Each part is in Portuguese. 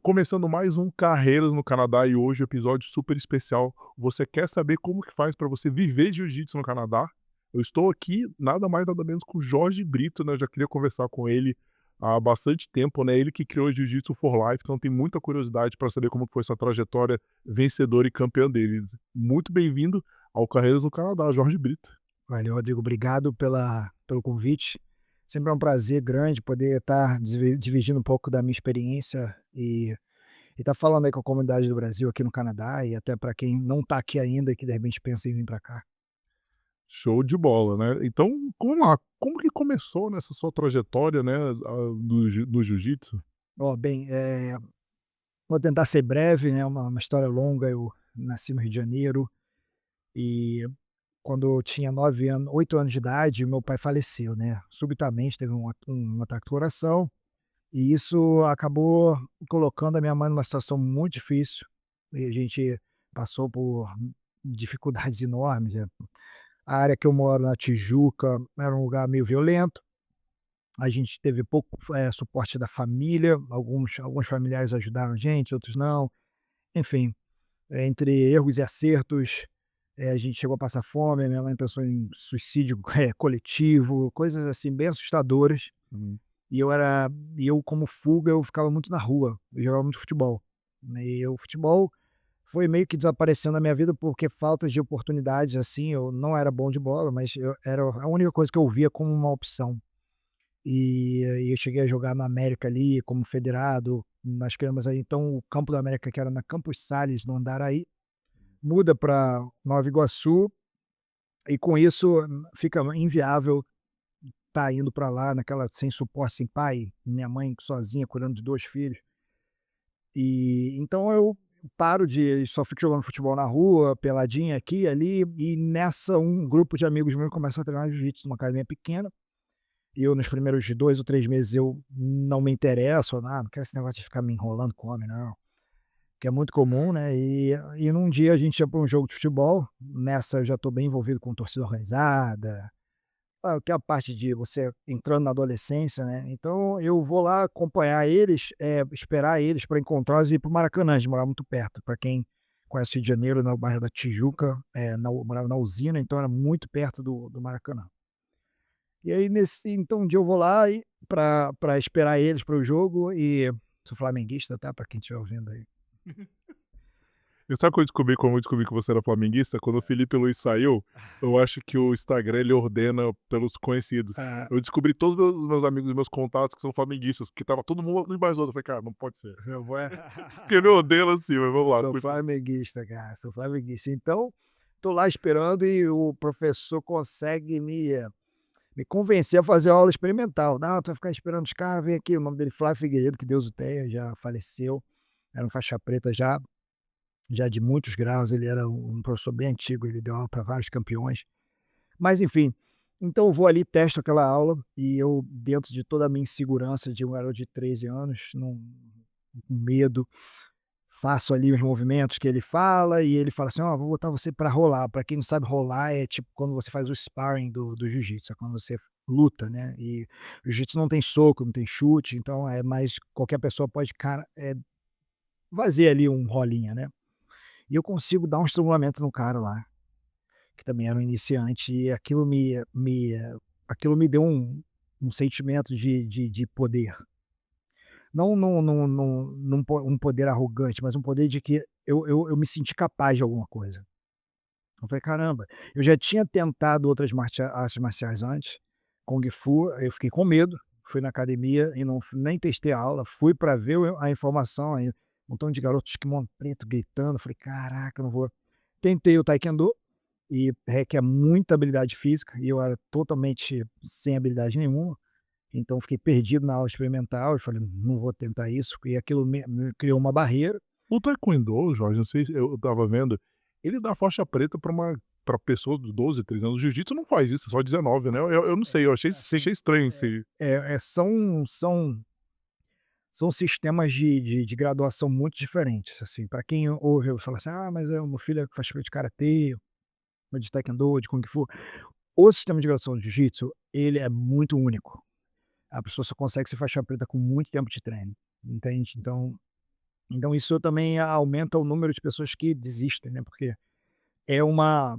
Começando mais um Carreiras no Canadá e hoje episódio super especial. Você quer saber como que faz para você viver de jiu-jitsu no Canadá? Eu estou aqui nada mais nada menos com o Jorge Brito, né, eu já queria conversar com ele há bastante tempo, né, ele que criou o Jiu-Jitsu for Life, então tem muita curiosidade para saber como foi essa trajetória vencedora e campeã dele. Muito bem-vindo ao Carreiras no Canadá, Jorge Brito. Valeu, Rodrigo. Obrigado pelo convite. Sempre é um prazer grande poder estar dividindo um pouco da minha experiência e estar falando aí com a comunidade do Brasil aqui no Canadá e até para quem não está aqui ainda e que de repente pensa em vir para cá. Show de bola, né. Então, vamos lá, como que começou nessa sua trajetória, né, do jiu-jitsu? Ó, bem, vou tentar ser breve, né? Uma história longa. Eu nasci no Rio de Janeiro e quando eu tinha 9 anos, 8 anos de idade, meu pai faleceu, né? Subitamente teve um ataque do coração. E isso acabou colocando a minha mãe numa situação muito difícil, e a gente passou por dificuldades enormes, A área que eu moro, na Tijuca, era um lugar meio violento, a gente teve pouco, suporte da família, alguns familiares ajudaram a gente, outros não. Enfim, entre erros e acertos, a gente chegou a passar fome, minha mãe pensou em suicídio, coletivo, coisas assim bem assustadoras. Uhum. E eu era e eu como fuga, eu ficava muito na rua, eu jogava muito futebol, né, e o futebol foi meio que desaparecendo na minha vida, porque falta de oportunidades, assim, eu não era bom de bola, mas eu era a única coisa que eu via como uma opção. E eu cheguei a jogar na América ali, como federado, nas cremas aí, então o campo da América, que era na Campos Sales, no Andaraí, muda para Nova Iguaçu, e com isso fica inviável tá indo para lá naquela sem suporte, sem pai, minha mãe sozinha cuidando de 2 filhos. E então eu paro de só fico jogando futebol na rua, peladinha aqui e ali, e nessa um grupo de amigos meus começa a treinar jiu-jitsu numa academia pequena, e eu nos primeiros 2 ou 3 meses eu não me interesso, não quero esse negócio de ficar me enrolando com homem não, que é muito comum, né, e num dia a gente ia para um jogo de futebol, nessa eu já estou bem envolvido com torcida organizada. Que é a parte de você entrando na adolescência, né, então eu vou lá acompanhar eles, esperar eles para encontrá-los e ir para o Maracanã, a gente morava muito perto, para quem conhece o Rio de Janeiro, no bairro da Tijuca, morava na Usina, então era muito perto do Maracanã. E aí então um dia eu vou lá e pra esperar eles para o jogo e sou flamenguista, tá, para quem estiver ouvindo aí. E sabe como eu descobri que você era flamenguista? Quando o Felipe Luiz saiu, eu acho que o Instagram ele ordena pelos conhecidos. Ah, Eu descobri todos os meus amigos e meus contatos que são flamenguistas, porque tava todo mundo um embaixo do outro. Eu falei: "Cara, não pode ser". seu vô é Porque me odeia lá assim, mas vamos lá, Sou flamenguista, cara, sou flamenguista. Então, tô lá esperando e o professor consegue me convencer a fazer aula experimental. "Não, tu vai ficar esperando os caras, vem aqui", o nome dele Flávio Figueiredo, que Deus o tenha, já faleceu, era um faixa preta já de muitos graus, ele era um professor bem antigo, ele deu aula para vários campeões. Mas enfim, então eu vou ali, testo aquela aula e eu, dentro de toda a minha insegurança de um garoto de 13 anos, com medo, faço ali os movimentos que ele fala e ele fala assim: "Ó, vou botar você para rolar". Para quem não sabe, rolar é tipo quando você faz o sparring do jiu-jitsu, é quando você luta, né, e o jiu-jitsu não tem soco, não tem chute, então é mais qualquer pessoa pode, cara, fazer ali um rolinha, né. E eu consigo dar um estrangulamento no cara lá, que também era um iniciante, e aquilo me deu um sentimento de poder. Não um poder arrogante, mas um poder de que eu me senti capaz de alguma coisa. Eu falei: "Caramba", eu já tinha tentado outras artes marciais antes, Kung Fu, eu fiquei com medo, fui na academia e não nem testei a aula, fui para ver a informação, aí um montão de garotos de kimono preto gritando, falei: "Caraca, eu não vou". Tentei o taekwondo, e requer muita habilidade física, e eu era totalmente sem habilidade nenhuma. Então fiquei perdido na aula experimental e falei: "Não vou tentar isso", e aquilo me criou uma barreira. o taekwondo, Jorge, não sei se eu estava vendo, ele dá faixa preta pra pessoa de 12, 13 anos. O jiu-jitsu não faz isso, é só 19, né. Eu não sei, eu Assim, achei estranho esse. são sistemas de graduação muito diferentes, assim, para quem ouve eu falar assim: "Ah, mas o meu filho faz de karatê, ou de taekwondo, ou de kung fu". O sistema de graduação de jiu-jitsu, ele é muito único. A pessoa só consegue ser faixa preta com muito tempo de treino, entende? Então Então isso também aumenta o número de pessoas que desistem, né, porque é uma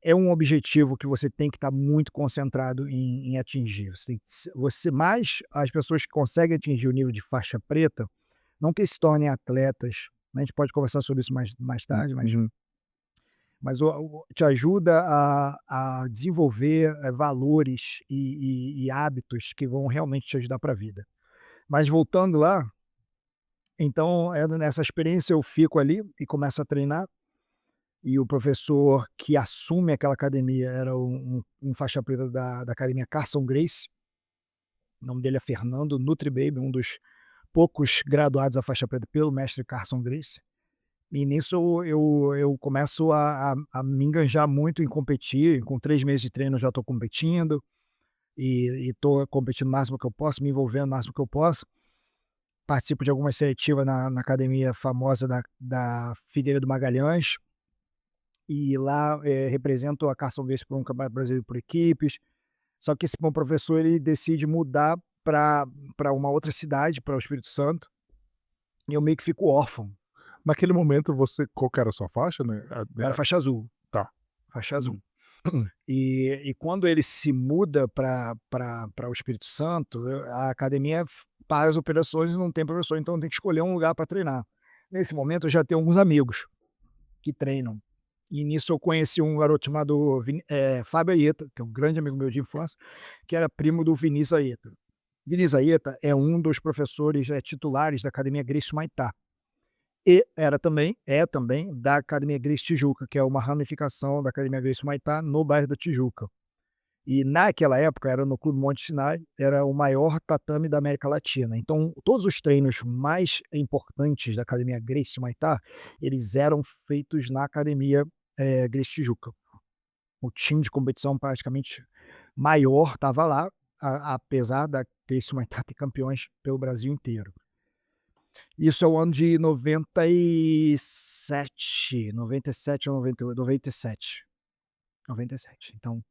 é um objetivo que você tem que estar muito concentrado em atingir. Você tem que se você mais as pessoas que conseguem atingir o nível de faixa preta, não que se tornem atletas, né, a gente pode conversar sobre isso mais tarde, mas Uhum. te ajuda a desenvolver, valores e hábitos que vão realmente te ajudar para a vida. Mas voltando lá, então, nessa experiência eu fico ali e começo a treinar, e o professor que assume aquela academia era um faixa preta da academia Carson Gracie, o nome dele é Fernando Nutribaby, um dos poucos graduados a faixa preta pelo mestre Carson Gracie. E nisso eu começo a me enganjar muito em competir, com 3 meses de treino eu já estou competindo, e estou competindo o máximo que eu posso, me envolvendo o máximo que eu posso. Participo de algumas seletivas na academia famosa da Figueiredo Magalhães, e lá, represento a Carson Gracie por um campeonato brasileiro por equipes. Só que esse meu professor ele decide mudar para uma outra cidade, para o Espírito Santo, e eu meio que fico órfão. Naquele momento você qual que era a sua faixa, né? Eu era faixa azul, Tá. faixa azul. Hum. E quando ele se muda para o Espírito Santo, a academia para as operações e não tem professor, então tem que escolher um lugar para treinar. Nesse momento eu já tenho alguns amigos que treinam. E nisso eu conheci um garoto chamado Fábio Aieta, que é um grande amigo meu de infância, que era primo do Vinícius Aieta. Vinícius Aieta é um dos professores titulares da Academia Gracie Humaitá. E é também da Academia Gracie Tijuca, que é uma ramificação da Academia Gracie Humaitá no bairro da Tijuca. E naquela época era no Clube Monte Sinai, era o maior tatame da América Latina. Então, todos os treinos mais importantes da Academia Gracie Humaitá, eles eram feitos na Academia Gracie Tijuca. O time de competição praticamente maior estava lá, apesar da Gracie Humaitá ter campeões pelo Brasil inteiro. Isso é o ano de 97 ou 98, 97. 97. Então,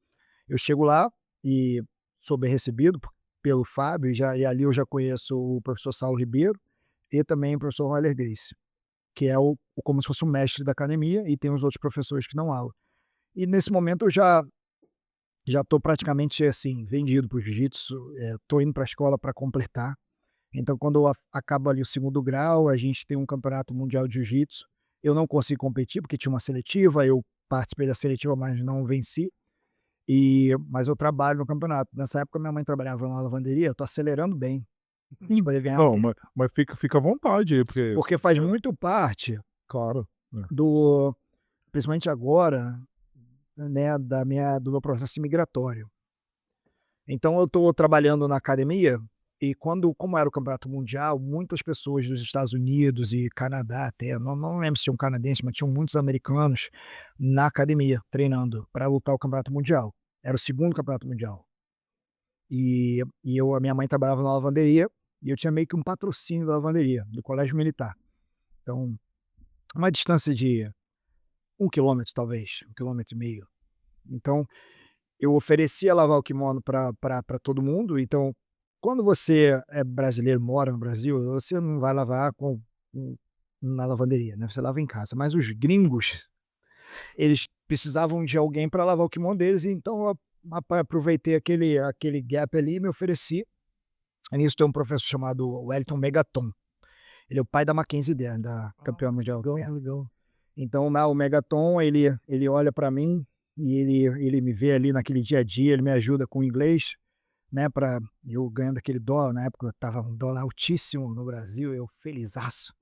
eu chego lá e sou bem recebido pelo Fábio, e ali eu já conheço o professor Saulo Ribeiro e também o professor Roller Gracie, que é como se fosse o mestre da academia, e tem os outros professores que dão aula. E nesse momento eu já estou praticamente assim, vendido para o jiu-jitsu, estou indo para a escola para completar. Então, quando eu acabo ali o segundo grau, a gente tem um campeonato mundial de jiu-jitsu. Eu não consegui competir, porque tinha uma seletiva, eu participei da seletiva, mas não venci. Mas eu trabalho no campeonato. Nessa época, minha mãe trabalhava numa lavanderia, eu tô acelerando bem, pra gente poder ganhar Não, tempo. mas fica à vontade aí, porque Porque faz muito parte claro. do principalmente agora, né, do meu processo migratório. Então eu estou trabalhando na academia, e como era o campeonato mundial, muitas pessoas dos Estados Unidos e Canadá até, não lembro se tinham canadenses, mas tinham muitos americanos na academia, treinando para lutar o campeonato mundial. Era o segundo campeonato mundial. A minha mãe trabalhava na lavanderia, e eu tinha meio que um patrocínio da lavanderia, do colégio militar. Então, uma distância de 1 quilômetro talvez, 1,5 quilômetro. Então, eu oferecia lavar o kimono para todo mundo. Então, quando você é brasileiro, mora no Brasil, você não vai lavar na lavanderia, né, você lava em casa. Mas os gringos, eles precisavam de alguém para lavar o kimono deles, então eu aproveitei aquele gap ali e me ofereci. Aí nisso tem um professor chamado Wellington Megaton, ele é o pai da Mackenzie Dern, da campeã mundial. Legal. Então lá o Megaton, ele olha para mim, e ele me vê ali naquele dia a dia, ele me ajuda com o inglês, né, para eu ganhando aquele dólar. Na época estava um dólar altíssimo no Brasil, eu felizaço.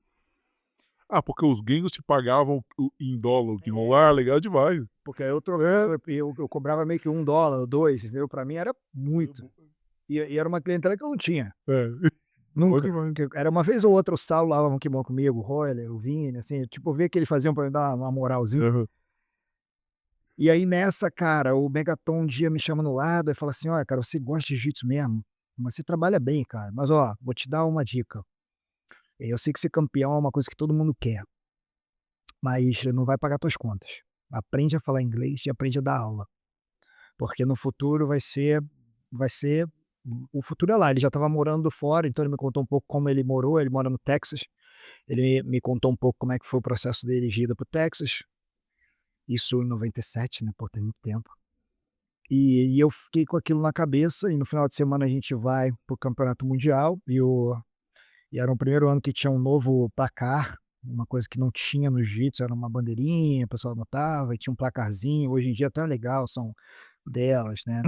Ah, porque os gringos te pagavam em dólar, o que É, rolar, legal demais. porque aí eu cobrava meio que $1 ou 2, entendeu? Para mim era muito. E era uma clientela que eu não tinha, É, bom nunca. demais. Que era uma vez ou outra o Saulo lavava um kimono comigo, o Royler, o Vini, assim, tipo, ver que eles faziam para me dar uma moralzinha. Aham. E aí nessa, cara, o Megaton um dia me chama no lado e fala assim: "Olha, cara, você gosta de jiu-jitsu mesmo, mas você trabalha bem, cara. Mas ó, vou te dar uma dica. Eu sei que ser campeão é uma coisa que todo mundo quer, mas não vai pagar tuas contas. Aprende a falar inglês e aprende a dar aula, porque no futuro vai ser o futuro é lá". Ele já estava morando fora, então ele me contou um pouco como ele morou. Ele mora no Texas, Ele me contou um pouco como é que foi o processo dele de ida para o Texas, isso em 97, né, pô, tem muito tempo. E eu fiquei com aquilo na cabeça e no final de semana a gente vai para o campeonato mundial e era o primeiro ano que tinha um novo placar, uma coisa que não tinha no jiu-jitsu, era uma bandeirinha, o pessoal anotava e tinha um placarzinho, hoje em dia até é legal, são delas, né.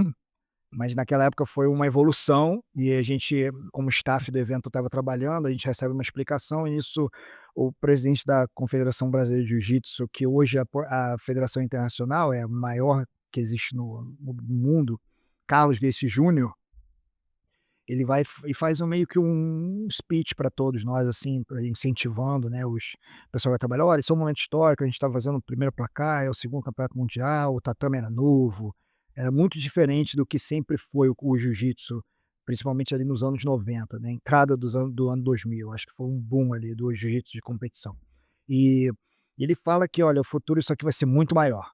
Mas naquela época foi uma evolução e a gente, como staff do evento estava trabalhando, a gente recebe uma explicação e nisso o presidente da Confederação Brasileira de Jiu-Jitsu, que hoje é a federação internacional, é a maior que existe no mundo, Carlos Gracie Júnior, ele vai e faz meio que um speech para todos nós, assim, incentivando, né, o pessoal vai trabalhar: "Olha, esse é um momento histórico, a gente está fazendo o primeiro placar, é o segundo campeonato mundial, o tatame era novo", era muito diferente do que sempre foi o jiu-jitsu, principalmente ali nos anos 90, né, entrada do ano 2000, acho que foi um boom ali do jiu-jitsu de competição. E ele fala que: "Olha, o futuro isso aqui vai ser muito maior".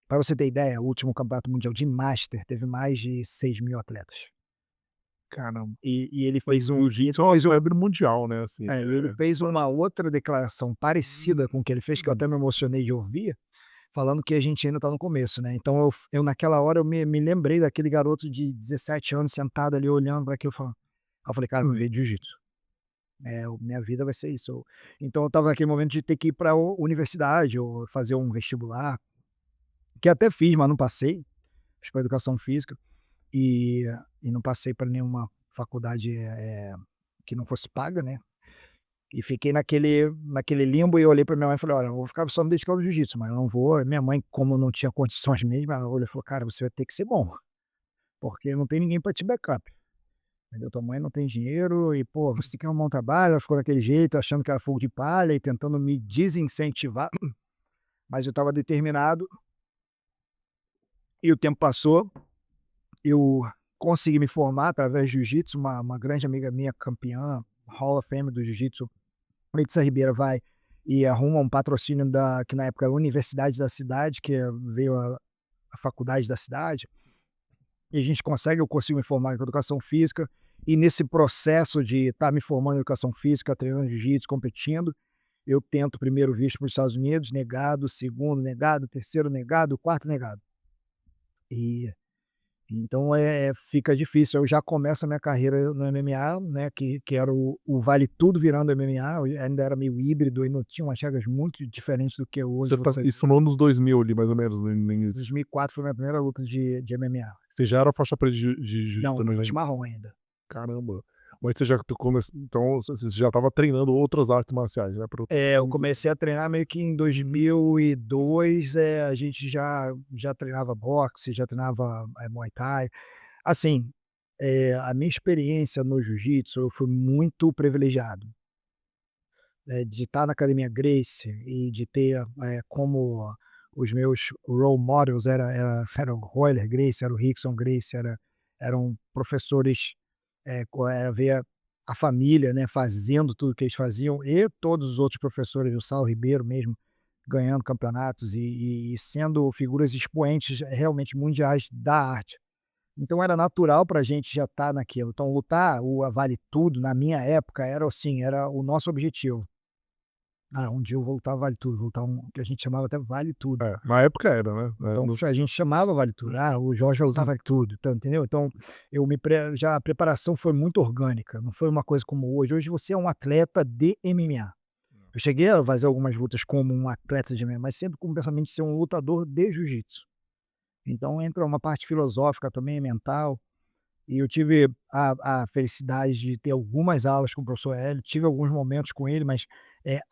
Para você ter ideia, o último campeonato mundial de master teve mais de 6.000 atletas. Caramba. E ele Mas fez o jiu-jitsu é uma febre mundial, né, assim, ele fez uma outra declaração parecida com o que ele fez, que eu até me emocionei de ouvir, falando que a gente ainda está no começo, né. Então eu naquela hora eu me lembrei daquele garoto de 17 anos sentado ali olhando para aquilo falando aí eu falei: "Cara, eu vou viver jiu-jitsu, minha vida vai ser isso". Então eu estava naquele momento de ter que ir pra universidade ou fazer um vestibular, que até fiz, mas não passei, fiz pra educação física, e não passei para nenhuma faculdade, que não fosse paga, né. E fiquei naquele limbo e eu olhei pra minha mãe e falei: "Olha, eu vou ficar só me dedicando ao jiu-jitsu, mas eu não vou". E minha mãe, como não tinha condições mesmo, ela olhou e falou: "Cara, você vai ter que ser bom, porque não tem ninguém pra te backup, entendeu? Tua mãe não tem dinheiro e, pô, você tem que arrumar um trabalho". Ela ficou daquele jeito, achando que era fogo de palha e tentando me desincentivar, mas eu estava determinado e o tempo passou, eu consegui me formar através do jiu-jitsu, uma grande amiga minha, campeã, Hall of Fame do jiu-jitsu, Letícia Ribeiro, vai e arruma um patrocínio que na época era a Universidade da Cidade, que veio a faculdade da cidade, e a gente consegue, eu consigo me formar em educação física, e nesse processo de estar me formando em educação física, treinando jiu-jitsu, competindo, eu tento o primeiro visto para os Estados Unidos, negado, segundo negado, terceiro negado, quarto negado. E então, fica difícil. Eu já começo a minha carreira no MMA, né, que era o vale tudo virando MMA, eu ainda era meio híbrido, ainda tinha umas regras muito diferentes do que é hoje. você faz isso no anos 2000 ali, mais ou menos, no Em início. 2004 foi minha primeira luta de MMA. Você já era faixa preta de jiu-jitsu Não, também, né? de marrom ainda. Caramba. Mas você já tu come então você já estava treinando outras artes marciais, né, pra Eu comecei a treinar meio que em 2002, a gente já treinava boxe, já treinava, muay thai. Assim, a minha experiência no jiu-jitsu, eu fui muito privilegiado. De estar na academia Gracie e de ter, como os meus role models era o Royler Gracie, era o Rickson Gracie, eram professores, ver a família, né, fazendo tudo que eles faziam e todos os outros professores, o Saulo Ribeiro mesmo, ganhando campeonatos e sendo figuras expoentes realmente mundiais da arte. Então era natural para a gente já estar naquilo. Então lutar o a vale tudo na minha época era assim, era o nosso objetivo. Ah, um dia eu vou lutar Vale Tudo, vou lutar um que a gente chamava até Vale Tudo. é, na época era, né, Então no a gente chamava Vale Tudo, o Jorge vai lutar Vale Tudo, então, entendeu? Então eu me pre já a preparação foi muito orgânica, não foi uma coisa como hoje. Hoje você é um atleta de MMA. Eu cheguei a fazer algumas lutas como um atleta de MMA, mas sempre com o pensamento de ser um lutador de jiu-jitsu. Então entra uma parte filosófica também, mental, e eu tive a felicidade de ter algumas aulas com o professor Hélio, tive alguns momentos com ele, mas,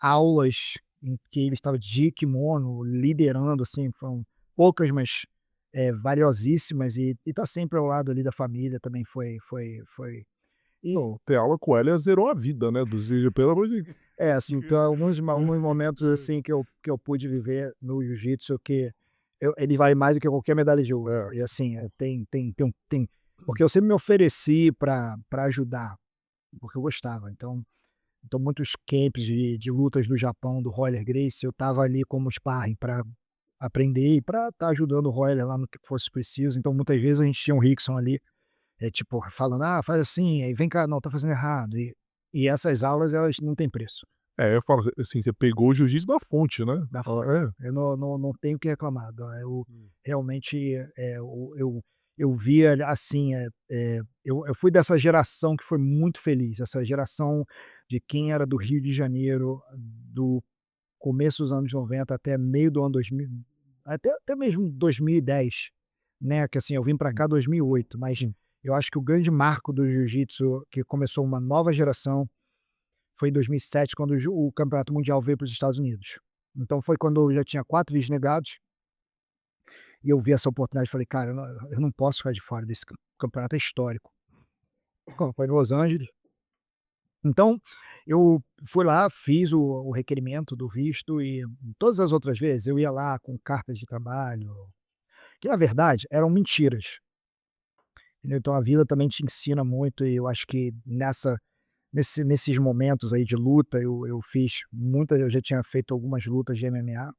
aulas em que ele estava de kimono, liderando, assim, foram poucas, mas, valiosíssimas e tá sempre ao lado ali da família também foi e não, ter aula com ela zerou a vida, né, dos pelo amor de assim, então alguns momentos, assim, que eu pude viver no jiu-jitsu que ele vale mais do que qualquer medalha de ouro. é. E assim, tem porque eu sempre me ofereci para ajudar, porque eu gostava. Então muitos camps de lutas do Japão, do Royler Gracie, eu estava ali como sparring para aprender e para estar ajudando o Royler lá no que fosse preciso. Então muitas vezes a gente tinha um Rickson ali, tipo, falando: "Ah, faz assim", aí: "Vem cá, não, tá fazendo errado". E essas aulas, elas não têm preço. Eu falo assim, você pegou o jiu-jitsu da fonte, né. Da Ah, Eu não tenho o que reclamar, eu Hum. realmente, eu via assim, eu fui dessa geração que foi muito feliz, essa geração de quem era do Rio de Janeiro, do começo dos anos 90 até meio do ano 2000, até mesmo 2010, né, que assim, eu vim para Hum, cá 2008, mas hum. eu acho que o grande marco do jiu-jitsu, que começou uma nova geração, foi em 2007, quando o campeonato mundial veio para os Estados Unidos. Então foi quando eu já tinha 4 vídeos negados, e eu vi essa oportunidade e falei: "Cara, eu não posso ficar de fora desse campeonato, é histórico". Foi em Los Angeles. Então, eu fui lá, fiz o requerimento do visto, e todas as outras vezes eu ia lá com cartas de trabalho, que na verdade eram mentiras, entendeu. Então a vida também te ensina muito, e eu acho que nesses momentos aí de luta, eu já tinha feito algumas lutas de MMA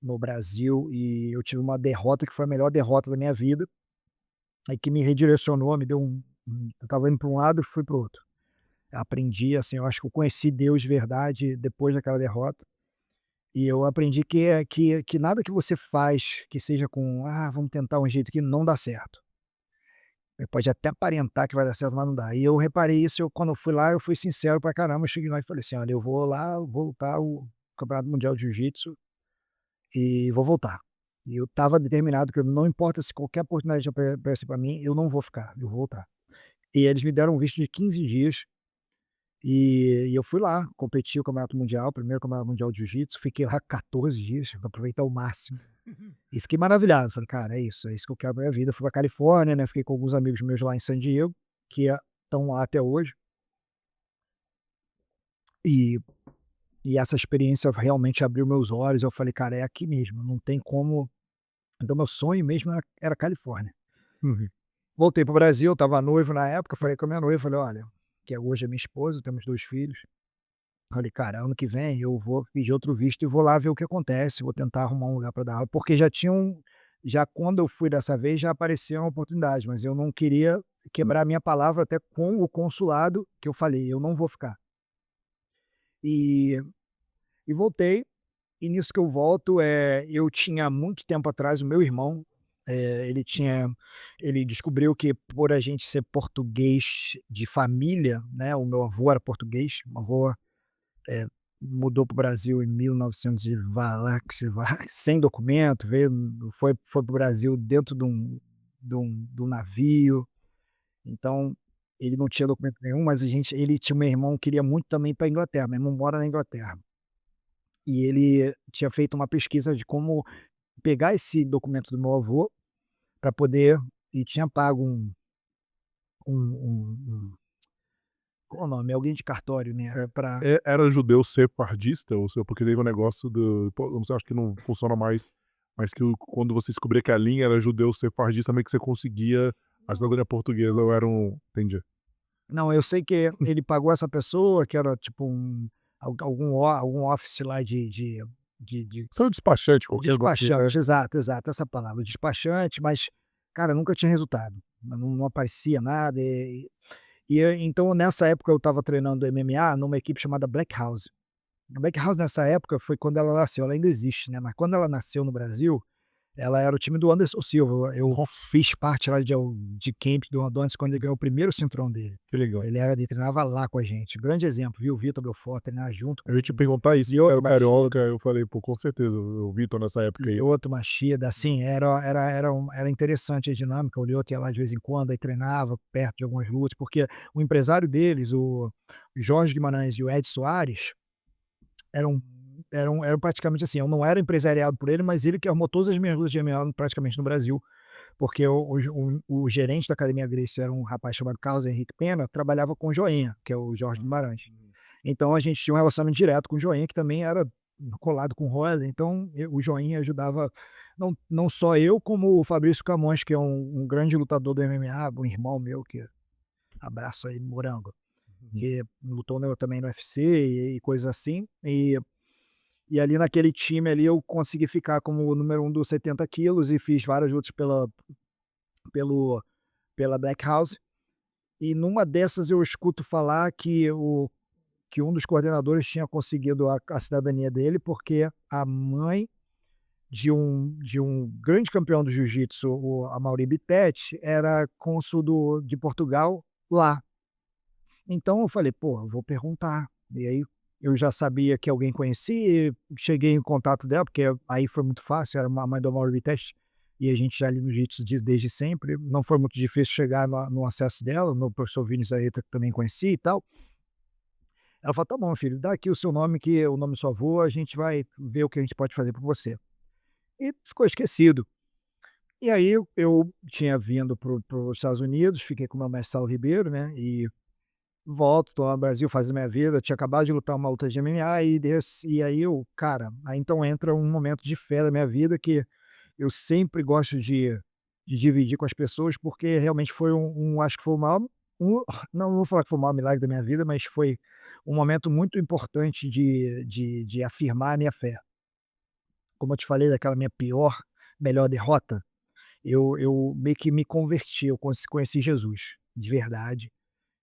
no Brasil, e eu tive uma derrota que foi a melhor derrota da minha vida, aí que me redirecionou, me deu eu estava indo para um lado e fui para o outro. Aprendi, assim, eu acho que eu conheci Deus de verdade depois daquela derrota, e eu aprendi que nada que você faz que seja com: "Ah, vamos tentar um jeito aqui", não dá certo. Pode até aparentar que vai dar certo, mas não dá. E eu reparei isso, quando eu fui lá, eu fui sincero pra caramba, eu cheguei lá e falei assim: "Olha, eu vou lá, vou lutar o Campeonato Mundial de Jiu-Jitsu e vou voltar". E eu estava determinado que não importa se qualquer oportunidade aparecer pra mim, eu não vou ficar, eu vou voltar. E eles me deram um visto de 15 dias, e eu fui lá, competi o Campeonato Mundial, primeiro Campeonato Mundial de Jiu-Jitsu, fiquei lá 14 dias pra aproveitar ao máximo. E fiquei maravilhado, falei: "Cara, é isso que eu quero pra minha vida". Fui pra Califórnia, né, fiquei com alguns amigos meus lá em San Diego, que estão lá até hoje, e essa experiência realmente abriu meus olhos, eu falei: "Cara, é aqui mesmo, não tem como". Então meu sonho mesmo era Califórnia. Uhum. Voltei para o Brasil, eu estava noivo na época, falei com a minha noiva, falei: "Olha", que hoje é minha esposa, temos 2 filhos, falei: "Cara, ano que vem eu vou pedir outro visto e vou lá ver o que acontece, vou tentar arrumar um lugar para dar aula", porque já quando eu fui dessa vez, já apareceram oportunidades, mas eu não queria quebrar a minha palavra até com o consulado, que eu falei: "Eu não vou ficar". E voltei, e nisso que eu volto, eu tinha muito tempo atrás o meu irmão, ele descobriu que por a gente ser português de família, né, o meu avô era português, meu avô, eh, mudou para o Brasil em 1900 e vai lá que se vai, sem documento, foi para o Brasil dentro de um navio, então ele não tinha documento nenhum, mas ele tinha um irmão que queria muito também ir pra Inglaterra, meu irmão mora na Inglaterra, e ele tinha feito uma pesquisa de como pegar esse documento do meu avô para poder, e tinha pago um qual o nome? Alguém de cartório, né, pra Era judeu sefardista ou seu porque teve um negócio do pô, eu acho que não funciona mais, mas que quando você descobria que a linha era judeu sefardista, meio que você conseguia a cidadania portuguesa ou era um entendi. não, eu sei que ele pagou essa pessoa, que era tipo algum office lá de Você é um despachante qualquer igual aqui, despachante, exato, exato, essa palavra, despachante, mas, cara, nunca tinha resultado, não aparecia nada, então nessa época eu estava treinando MMA numa equipe chamada Black House. A Black House nessa época foi quando ela nasceu, ela ainda existe, né, mas quando ela nasceu no Brasil, ela era o time do Anderson Silva, eu Nossa, fiz parte lá de camp do Anderson quando ele ganhou o primeiro cinturão dele. que legal. Ele treinava lá com a gente, grande exemplo, viu, o Vitor Belfort treinar junto Eu ia com te perguntar isso, era Lyoto carioca, Machida, eu falei: "Pô, com certeza, o Vitor nessa época aí". Lyoto Machida, assim, era interessante a dinâmica, o Lyoto ia lá de vez em quando, aí treinava perto de algumas lutas, porque o empresário deles, o Jorge Guimarães e o Ed Soares, eram eram praticamente assim, eu não era empresariado por ele, mas ele que arrumou todas as minhas lutas de MMA praticamente no Brasil, porque o gerente da Academia Gracie era um rapaz chamado Carlos Henrique Pena, trabalhava com o Joinha, que é o Jorge Guimarães. Então a gente tinha um relacionamento direto com o Joinha, que também era colado com o Royler, então o Joinha ajudava não só eu, como o Fabrício Camões, que é um grande lutador do MMA, um irmão meu, que abraço aí, Morango, Uhum. que lutou também no UFC e coisas assim, e ali naquele time ali eu consegui ficar como o número 1 dos 70 quilos e fiz várias lutas pelo pela Black House, E numa dessas eu escuto falar que um dos coordenadores tinha conseguido a cidadania dele, porque a mãe de um grande campeão do jiu-jitsu, o Amaury Bittetti, era cônsul de Portugal lá. Então eu falei: "Pô, eu vou perguntar". E aí eu já sabia que alguém conhecia, cheguei em contato dela, porque aí foi muito fácil, era a mãe do Amaury Bittetti, e a gente já ali no jiu-jitsu desde sempre, não foi muito difícil chegar no acesso dela, no professor Vini Zaeta, que também conhecia e tal. Ela falou: "Tá bom, filho, dá aqui o seu nome, que é o nome do seu avô, a gente vai ver o que a gente pode fazer por você". E ficou esquecido. E aí eu tinha vindo para os Estados Unidos, fiquei com o meu mestre Saulo Ribeiro, né, e volto, tô lá no Brasil fazendo minha vida, tinha acabado de lutar uma luta de MMA e aí aí então entra um momento de fé da minha vida que eu sempre gosto de dividir com as pessoas, porque realmente foi acho que foi o maior um não vou falar que foi o maior milagre da minha vida, mas foi um momento muito importante de afirmar a minha fé. Como eu te falei daquela minha melhor derrota, eu meio que me converti, eu conheci Jesus, de verdade.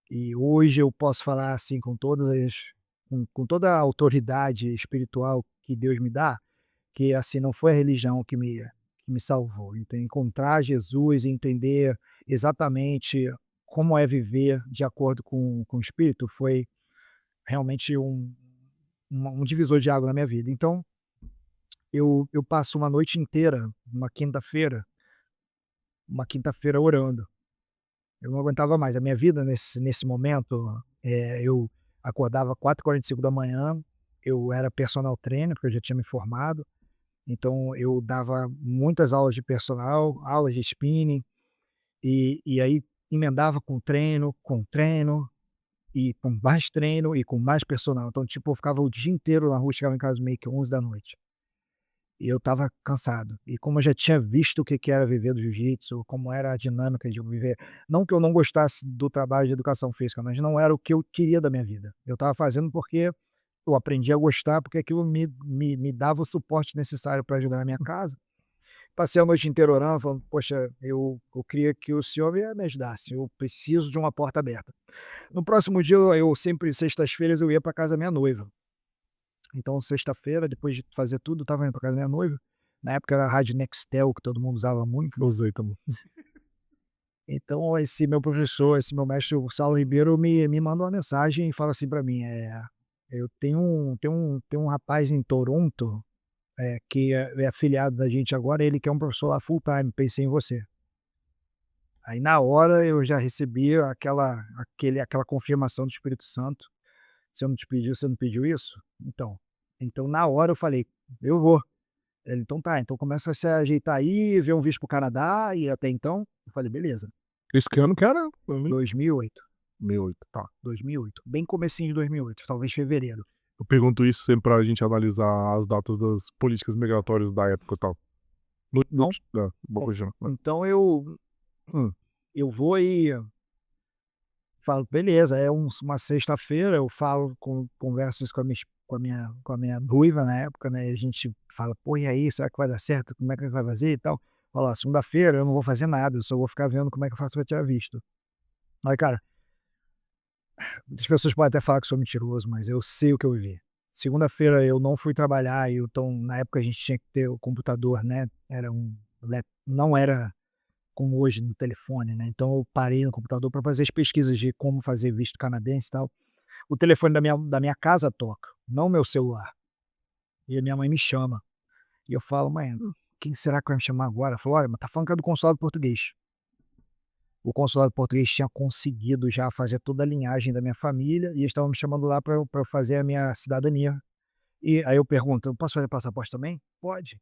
E hoje eu posso falar, assim, com toda a autoridade espiritual que Deus me dá, que, assim, não foi a religião que me salvou. Então encontrar Jesus e entender exatamente como é viver de acordo com o Espírito foi realmente um divisor de água na minha vida. Então eu passo uma noite inteira, uma quinta-feira orando. Eu não aguentava mais. A minha vida nesse momento, eu acordava 4h45 da manhã, eu era personal trainer, porque eu já tinha me formado, então eu dava muitas aulas de personal, aulas de spinning, e aí emendava com treino, e com mais treino, e com mais personal. Então, tipo, eu ficava o dia inteiro na rua, chegava em casa meio que 11 da noite. E eu estava cansado. E como eu já tinha visto o que que era viver do jiu-jitsu, como era a dinâmica de viver, não que eu não gostasse do trabalho de educação física, mas não era o que eu queria da minha vida. Eu estava fazendo porque eu aprendi a gostar, porque aquilo me dava o suporte necessário para ajudar na minha casa. Passei a noite inteira orando, falando: "Poxa, eu queria que o senhor me ajudasse, eu preciso de uma porta aberta". No próximo dia, eu sempre sextas-feiras eu ia para casa da minha noiva. Então, sexta-feira, depois de fazer tudo, eu estava indo pra casa da minha noiva. Na época era a rádio Nextel, que todo mundo usava muito. Usei também. Então, esse meu professor, esse meu mestre, o Saulo Ribeiro, me manda uma mensagem e fala assim pra mim: eu tenho um rapaz em Toronto, que é afiliado da gente agora, ele quer um professor lá full time, pensei em você. Aí, na hora, eu já recebi aquela confirmação do Espírito Santo: "Você não te pediu, você não pediu isso?". Então na hora eu falei: "Eu vou". Ele: "Então tá, então começa a se ajeitar aí, ver um visto para o Canadá", e até então, eu falei: "Beleza". Esse que ano que era? 2008, 2008, tá. 2008, bem comecinho de 2008, talvez fevereiro. Eu pergunto isso sempre pra gente analisar as datas das políticas migratórias da época e tal. No Então vou bom, continuar. então eu vou e falo: "Beleza", é uma sexta-feira, eu falo converso isso com a minha noiva na época, né, e a gente fala: "Pô, e aí, será que vai dar certo? Como é que vai fazer e tal?". Falo: "Ó, segunda-feira eu não vou fazer nada, eu só vou ficar vendo como é que eu faço pra tirar visto". Aí, cara, as pessoas podem até falar que sou mentiroso, mas eu sei o que eu vivi. Segunda-feira eu não fui trabalhar e então na época a gente tinha que ter o computador, né, era um não era como hoje no telefone, né, então eu parei no computador para fazer as pesquisas de como fazer visto canadense e tal. O telefone da minha casa toca, não meu celular, e a minha mãe me chama, e eu falo: "Mãe, quem será que vai me chamar agora?". Ela falou: "Olha, mas tá falando que é do consulado português". O consulado português tinha conseguido já fazer toda a linhagem da minha família e eles estavam me chamando lá para eu fazer a minha cidadania. E aí eu pergunto: "Eu posso fazer passaporte também?". "Pode".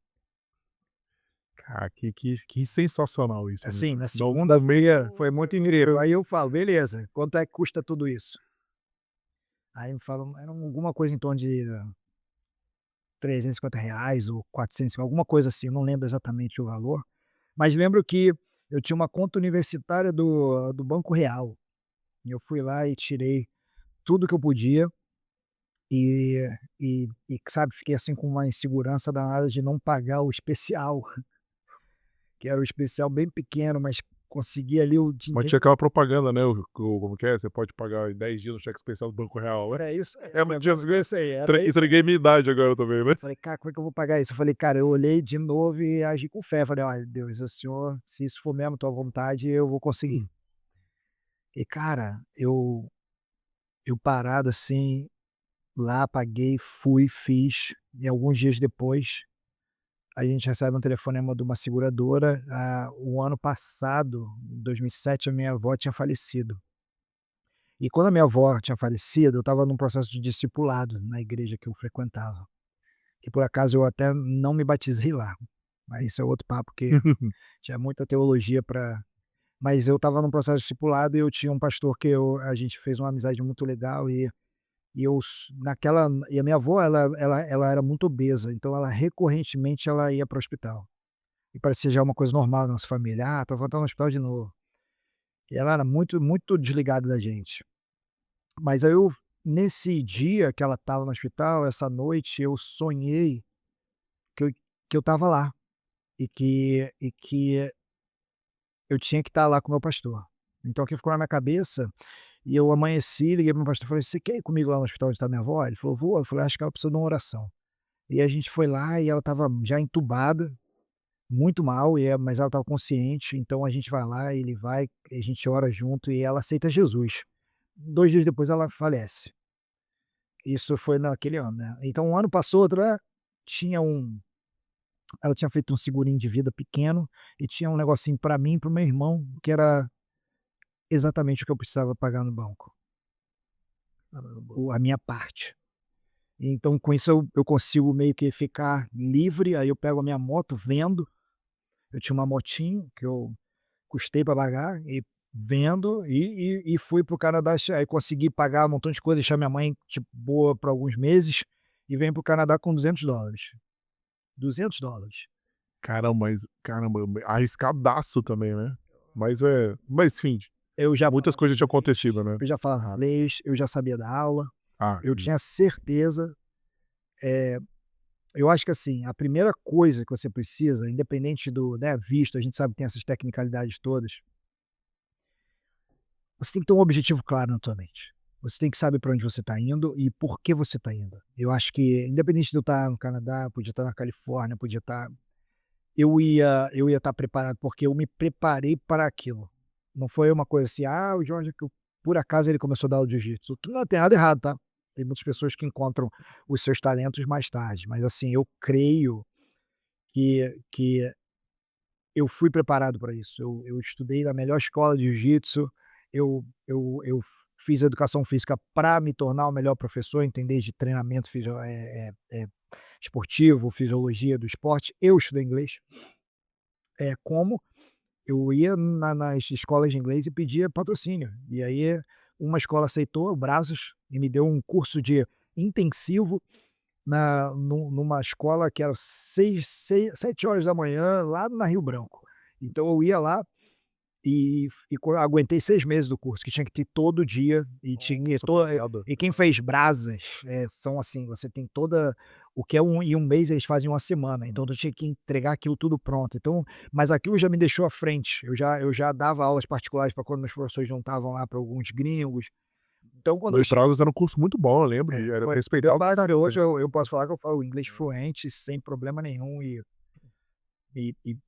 Cara, que sensacional isso, né. Assim, na Dá um segunda-feira foi muito incrível. Aí eu falo: "Beleza, quanto é que custa tudo isso?". Aí me falam: "Era alguma coisa em torno de R$ 350 ou 400, alguma coisa assim", eu não lembro exatamente o valor, mas lembro que eu tinha uma conta universitária do Banco Real, e eu fui lá e tirei tudo que eu podia. E sabe, fiquei, assim, com uma insegurança danada de não pagar o especial, que era o especial bem pequeno, mas consegui ali o Mas dinheiro. tinha aquela propaganda, né, como que é? Você pode pagar em 10 dias no cheque especial do Banco Real, né? Era isso, É, o mas tinha negócio desse aí, era isso. entreguei minha idade agora também, né? Falei: "Cara, como é que eu vou pagar isso?" Eu falei: "Cara", eu olhei de novo e agi com fé, falei: "Olha, Deus, o Senhor, se isso for mesmo tua vontade, eu vou conseguir". E cara, eu parado assim, lá paguei, fui, fiz, e alguns dias depois, a gente recebe um telefonema de uma seguradora. O ano passado, em 2007, a minha avó tinha falecido. E quando a minha avó tinha falecido, eu estava num processo de discipulado na igreja que eu frequentava, que por acaso eu até não me batizei lá, mas isso é outro papo, que tinha muita teologia para. Mas eu estava num processo discipulado e eu tinha um pastor que a gente fez uma amizade muito legal. E eu s naquela e a minha avó, ela era muito obesa, então ela recorrentemente ela ia para o hospital. E parecia já uma coisa normal na nossa família: "Ah, tua avó tá no hospital de novo". E ela era muito, muito desligada da gente. Mas aí nesse dia que ela estava no hospital, essa noite, eu sonhei que eu que eu estava lá, e que eu tinha que estar lá com o meu pastor. Então aquilo ficou na minha cabeça. E eu amanheci, liguei para o meu pastor e falei: "Você quer ir comigo lá no hospital onde está minha avó?" Ele falou: "Vou". Eu falei: "Acho que ela precisa de uma oração". E a gente foi lá e ela estava já entubada, muito mal, mas ela estava consciente. Então a gente vai lá, ele vai, a gente ora junto e ela aceita Jesus. 2 dias depois ela falece. Isso foi naquele ano, né. Então um ano passou, outro, tinha um ela tinha feito um segurinho de vida pequeno e tinha um negocinho para mim e para o meu irmão, que era exatamente o que eu precisava pagar no banco, Caramba. a minha parte. Então com isso eu consigo meio que ficar livre. Aí eu pego a minha moto, vendo. Eu tinha uma motinho que eu custei para pagar, e vendo, e fui para o Canadá. Aí consegui pagar um montão de coisa, deixar minha mãe, tipo, boa por alguns meses, e venho para o Canadá com $200. $200. Caramba, arriscadaço também, né. Mas enfim, Eu já muitas falava coisas tinham inglês, acontecido, né. eu já falava inglês, eu já sabia dar aula, Ah, eu tinha certeza. eh, eu acho que, assim, a primeira coisa que você precisa, independente do, né, visto, a gente sabe que tem essas tecnicalidades todas. Você tem que ter um objetivo claro na tua mente. Você tem que saber para onde você está indo e por que você está indo. Eu acho que, independente de eu estar no Canadá, podia estar na Califórnia, podia estar, eu ia estar preparado, porque eu me preparei para aquilo. Não foi uma coisa assim: "Ah, o Jorge, que por acaso ele começou a dar aula de jiu-jitsu", que não tem nada errado, tá. Tem muitas pessoas que encontram os seus talentos mais tarde, mas assim, eu creio que eu fui preparado para isso. Eu estudei na melhor escola de jiu-jitsu. Eu fiz educação física para me tornar o melhor professor, entender de treinamento esportivo, fisiologia do esporte. Eu estudei inglês. Como eu ia nas escolas de inglês e pedia patrocínio. E aí uma escola aceitou, o Brazos, e me deu um curso de intensivo numa escola que era 7 horas da manhã, lá na Rio Branco. Então eu ia lá e aguentei 6 meses do curso, que tinha que ter todo dia, e tinha nossa, pesado. e quem fez brasas, são assim, você tem toda o que é em um mês eles fazem uma semana, então tu tinha que entregar aquilo tudo pronto. Então, mas aquilo já me deixou à frente. Eu já dava aulas particulares para quando meus professores não estavam lá, para alguns gringos. Então quando No eu che Brazos era um curso muito bom, eu lembro, e era foi deu respeitado. bastante. Hoje eu posso falar que eu falo inglês fluente, sem problema nenhum.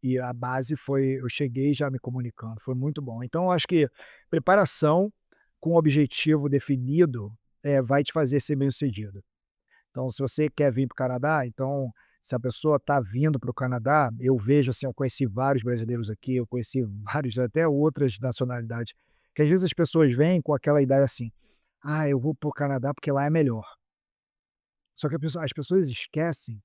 E a base foi, eu cheguei já me comunicando, foi muito bom. Então eu acho que preparação com objetivo definido, vai te fazer ser bem-sucedido. Então se você quer vir para o Canadá, então, se a pessoa está vindo para o Canadá, eu vejo, assim, eu conheci vários brasileiros aqui, eu conheci vários, até outras nacionalidades, que às vezes as pessoas vêm com aquela ideia assim: "Ah, eu vou para o Canadá porque lá é melhor". Só que as pessoas esquecem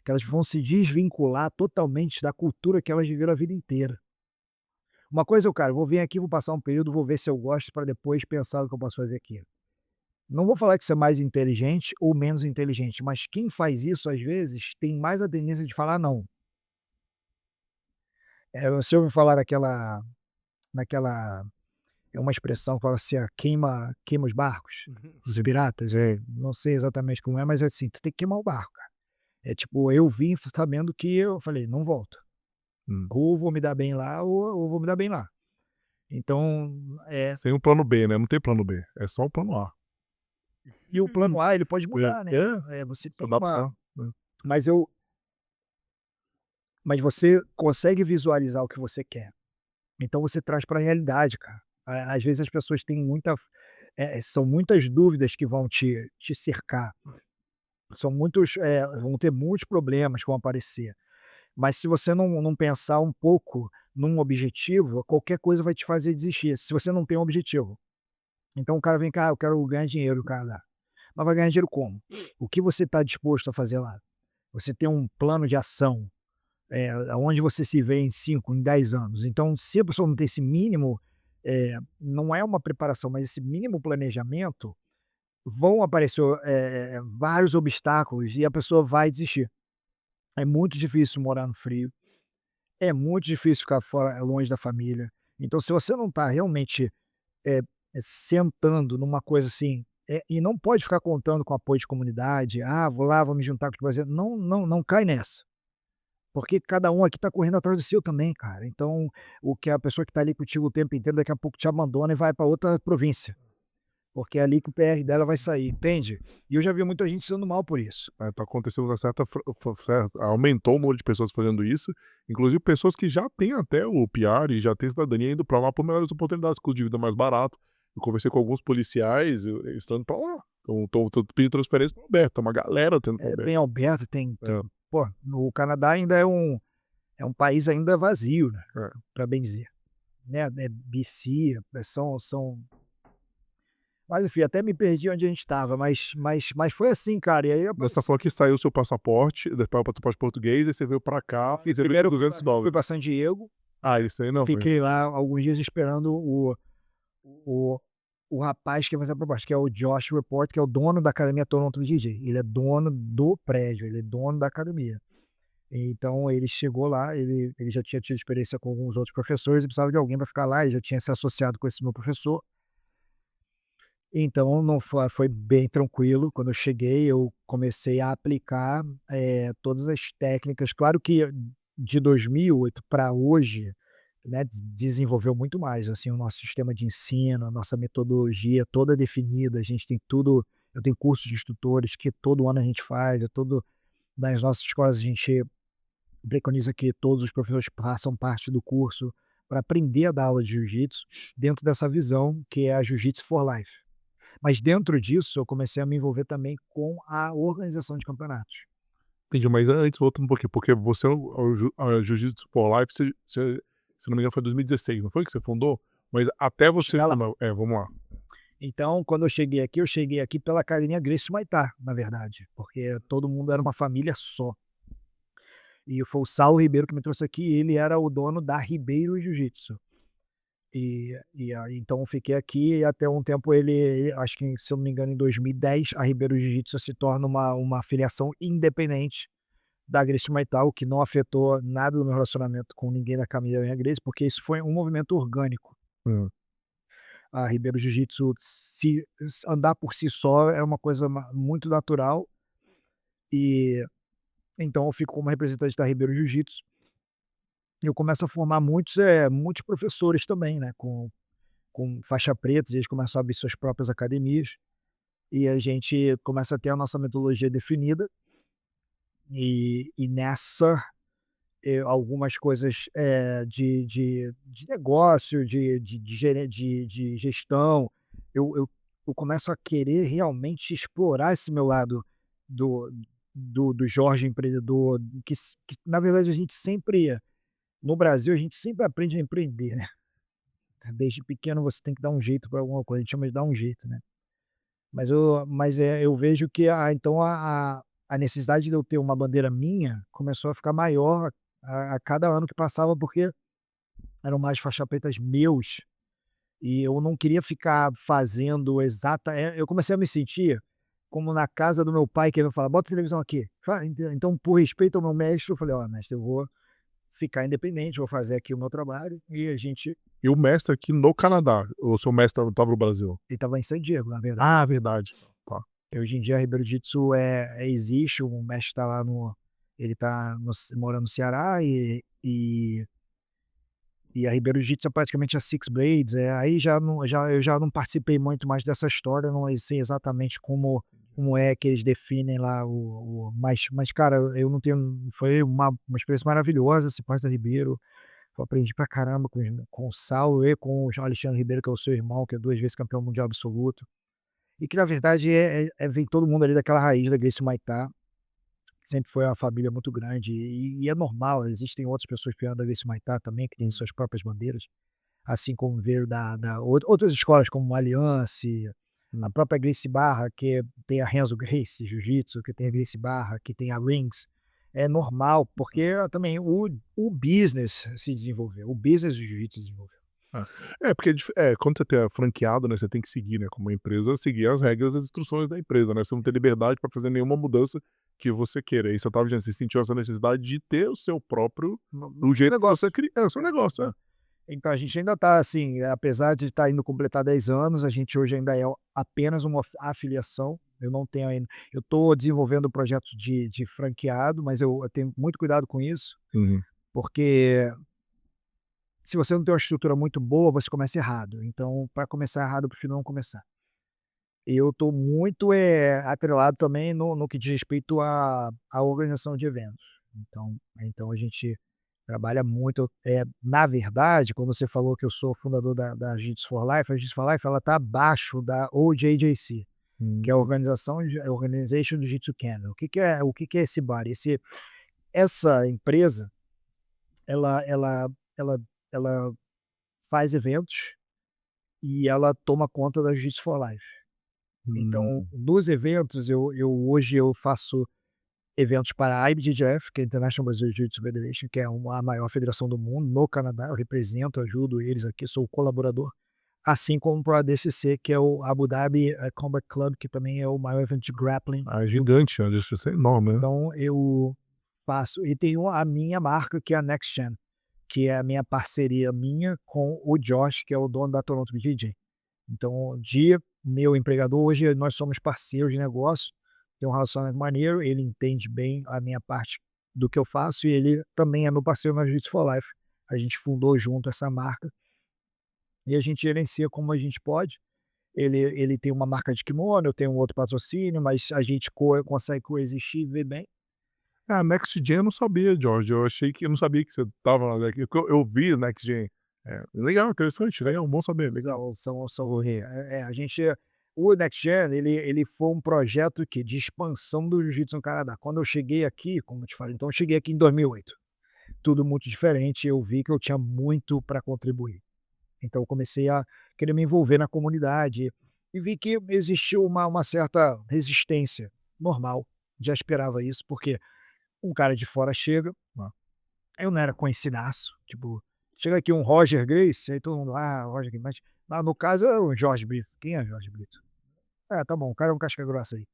que elas vão se desvincular totalmente da cultura que elas viveram a vida inteira. Uma coisa, cara, eu vou vir aqui, vou passar um período, vou ver se eu gosto, para depois pensar no que eu posso fazer aqui. Não vou falar que você é mais inteligente ou menos inteligente, mas quem faz isso, às vezes, tem mais a tendência de falar não. Você ouviu falar naquela, é uma expressão que fala assim: queima os barcos dos Sim. piratas. Não sei exatamente como é, mas é assim, tu tem que queimar o barco, cara. É tipo, eu vim sabendo que eu falei: "Não volto". Hum. Ou vou me dar bem lá ou vou me dar bem lá. Então, Sem um plano B, né, não tem plano B, é só o plano A. e o plano A ele pode É, mudar, né, você se tem uma adaptar, né. mas eu mas você consegue visualizar o que você quer, então você traz para a realidade, cara. Às vezes as pessoas têm são muitas dúvidas que vão te cercar, são muitos, vão ter muitos problemas que vão aparecer. Mas se você não pensar um pouco num objetivo, qualquer coisa vai te fazer desistir, se você não tem um objetivo. Então o cara vem cá: "Eu quero ganhar dinheiro no Canadá". Mas vai ganhar dinheiro como? O que você está disposto a fazer lá? Você tem um plano de ação, aonde você se vê em 5, em 10 anos. Então se a pessoa não tem esse mínimo, não é uma preparação, mas esse mínimo planejamento, vão aparecer, vários obstáculos e a pessoa vai desistir. É muito difícil morar no frio. É muito difícil ficar fora, longe da família. Então, se você não está realmente, eh, sentando numa coisa assim, e não pode ficar contando com apoio de comunidade: "Ah, vou lá, vou me juntar com os", não cai nessa, porque cada um aqui está correndo atrás do seu também, cara. Então, o que a pessoa que está ali contigo o tempo inteiro, daqui a pouco te abandona e vai para outra província, porque é ali que o PR dela vai sair, entende? E eu já vi muita gente sendo mal por isso. Tá acontecendo uma aumentou o número de pessoas fazendo isso, inclusive pessoas que já têm até o PR e já têm cidadania indo pra lá por melhores oportunidades, custo de vida mais barato. Eu conversei com alguns policiais, eles estão indo pra lá, estão pedindo transferência para o Alberta, tá uma galera tendo para o Alberta. Tem Alberta, tem É, pô, o Canadá ainda é um país ainda vazio, né, é. pra bem dizer, né, BC, são mas enfim, até me perdi onde a gente estava, mas foi assim, cara, e aí Você falou que saiu o seu passaporte, depois o passaporte português, aí você veio pra cá e você veio primeiro com fui $200. pra San Diego, Ah, isso aí não foi. fiquei lá alguns dias esperando o o rapaz que vai fazer a proposta, que é o Josh Report, que é o dono da academia Toronto DJ, ele é dono do prédio, ele é dono da academia. Então ele chegou lá, ele já tinha tido experiência com alguns outros professores e precisava de alguém para ficar lá, ele já tinha se associado com esse meu professor. Então não foi bem tranquilo, quando eu cheguei eu comecei a aplicar, todas as técnicas, claro que de 2008 para hoje, né, desenvolveu muito mais, assim, o nosso sistema de ensino, a nossa metodologia toda definida, a gente tem tudo, eu tenho cursos de instrutores que todo ano a gente faz, nas nossas escolas a gente preconiza que todos os professores façam parte do curso para aprender a dar aula de jiu-jitsu dentro dessa visão que é a Jiu-Jitsu for Life. Mas dentro disso eu comecei a me envolver também com a organização de campeonatos. Entendi, mas antes, voltando um pouquinho, porque você, a Jiu-Jitsu for Life, se não me engano, foi 2016, não foi que você fundou? Mas até você Chegar lá. fundar, vamos lá. Então, quando eu cheguei aqui pela academia Gracie Muay Thai, na verdade, porque todo mundo era uma família só. E foi o Saulo Ribeiro que me trouxe aqui, ele era o dono da Ribeiro Jiu-Jitsu. E aí então eu fiquei aqui e até um tempo acho que se eu não me engano em 2010 a Ribeiro Jiu-Jitsu se torna uma filiação independente da Gracie Muay Thai, o que não afetou nada do meu relacionamento com ninguém da academia Gracie, porque isso foi um movimento orgânico. Hã. A Ribeiro Jiu-Jitsu se andar por si só é uma coisa muito natural, e então eu fico como representante da Ribeiro Jiu-Jitsu, e eu começo a formar muitos professores também, né, com faixa preta, eles começam a abrir suas próprias academias, e a gente começa a ter a nossa metodologia definida, e nessa, algumas coisas, de negócio, de gestão, eu começo a querer realmente explorar esse meu lado do do Jorge empreendedor, que na verdade a gente sempre no Brasil a gente sempre aprende a empreender, né. Desde pequeno você tem que dar um jeito para alguma coisa, a gente chama de dar um jeito, né. Eu vejo que então a necessidade de eu ter uma bandeira minha começou a ficar maior a cada ano que passava, porque eram mais faixa pretas meus, e eu não queria ficar fazendo eu comecei a me sentir como na casa do meu pai querendo falar: "Bota a televisão aqui". Então por respeito ao meu mestre, eu falei: "Ó mestre, eu vou ficar independente, vou fazer aqui o meu trabalho", e a gente E o mestre aqui no Canadá, ou o seu mestre estava no Brasil? ele estava em San Diego, na verdade. Ah, verdade. Tá. Hoje em dia a Ribeiro Jiu-Jitsu existe, o mestre está lá no ele tá mora no Ceará e a Ribeiro Jiu-Jitsu é praticamente a Six Blades, aí eu já não participei muito mais dessa história, não sei exatamente como é que eles definem lá mas cara, eu não tenho foi uma experiência maravilhosa esse parte da Ribeiro, eu aprendi pra caramba com o Saulo e com o Alexandre Ribeiro, que é o seu irmão, que é 2 vezes campeão mundial absoluto, e que na verdade vem todo mundo ali daquela raiz da Gracie Muay Thai, sempre foi uma família muito grande e é normal, existem outras pessoas pior da Gracie Muay Thai também, que têm suas próprias bandeiras. Assim como veio da outras escolas como Aliança, a própria Gracie Barra, que tem a Renzo Gracie Jiu-Jitsu, que tem a Gracie Barra, que tem a Rings. É normal, porque também o business se desenvolveu, o business do jiu-jitsu se desenvolveu. Porque quando você é franqueado, né, você tem que seguir, né, como empresa, seguir as regras e as instruções da empresa, né, você não tem liberdade para fazer nenhuma mudança que você queira. E você estava dizendo, você sentiu essa necessidade de ter o seu próprio do jeito que você Negócio. cria o seu negócio, É. Então a gente ainda está assim, apesar de estar indo completar 10 anos, a gente hoje ainda é apenas uma afiliação, eu não tenho ainda eu estou desenvolvendo o projeto de franqueado, mas eu tenho muito cuidado com isso, Uhum. porque se você não tem uma estrutura muito boa, você começa errado. Então, para começar errado, eu prefiro não começar. Eu estou muito atrelado também no que diz respeito à organização de eventos. Então a gente trabalha muito. Na verdade, quando você falou que eu sou fundador da Jiu-Jitsu for Life, a Jiu-Jitsu for Life ela está abaixo da OJJC, que é a Hum. Organization do Jiu-Jitsu Canada. O que que é esse body? Essa empresa, ela, ela, ela, ela faz eventos e ela toma conta da Jiu-Jitsu for Life. Então, Hum. nos eventos, hoje eu faço eventos para a IBJJF, que é a International Brazilian Jiu-Jitsu Federation, que é a maior federação do mundo no Canadá. Eu represento, ajudo eles aqui, sou colaborador. Assim como para a ADCC, que é o Abu Dhabi Combat Club, que também é o maior evento de grappling. É gigante, né, isso é enorme, né. Então, eu faço. E tenho a minha marca, que é a Next Gen, que é a minha parceria minha com o Josh, que é o dono da Toronto BJJ. Então, de meu empregador, hoje nós somos parceiros de negócio, tem um relacionamento maneiro, ele entende bem a minha parte do que eu faço e ele também é meu parceiro na Jiu-Jitsu for Life. A gente fundou junto essa marca e a gente gerencia como a gente pode. Ele tem uma marca de kimono, eu tenho um outro patrocínio, mas a gente consegue coexistir e ver bem. Ah, Next Gen eu não sabia, George, eu não sabia que você estava lá, né, que eu vi Next Gen. Legal, interessante, legal, bom saber, legal. A gente o Next Gen, ele foi um projeto de expansão do jiu-jitsu no Canadá. Quando eu cheguei aqui, como eu te falei, então eu cheguei aqui em 2008, tudo muito diferente, eu vi que eu tinha muito para contribuir. Então eu comecei a querer me envolver na comunidade e vi que existiu uma certa resistência, normal, já esperava isso, porque um cara de fora chega, eu não era conhecidaço, tipo, chega aqui um Roger Gracie, aí todo mundo: "Ah, Roger Gracie", mas lá no caso era o Jorge Brito. Quem é Jorge Brito? "É, tá bom, o cara é um casca grossa aí".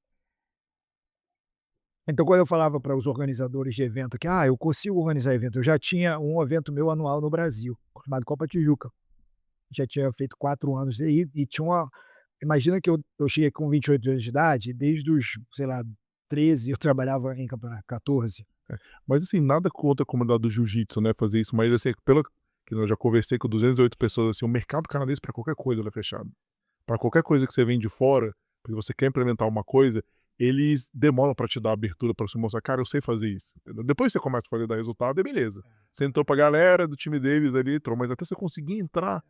Então quando eu falava para os organizadores de evento que: "Ah, eu consigo organizar evento", eu já tinha um evento meu anual no Brasil, chamado Copa Tijuca. Já tinha feito 4 anos e tinha uma imagina que eu cheguei com 28 anos de idade, desde os, sei lá, 13 eu trabalhava em campeonato, 14. Mas assim, nada contra a comunidade do jiu-jitsu, né, fazer isso, mas assim, pela que eu já conversei com 208 pessoas, assim, o mercado canadense para qualquer coisa ele é fechado. Para qualquer coisa que você vem de fora, porque você quer implementar uma coisa, eles demoram para te dar abertura, para você mostrar: "Cara, eu sei fazer isso", entendeu. Depois você começa a fazer dar resultado, aí beleza. Você entrou pra galera do time deles ali, entrou, mas até você conseguir entrar,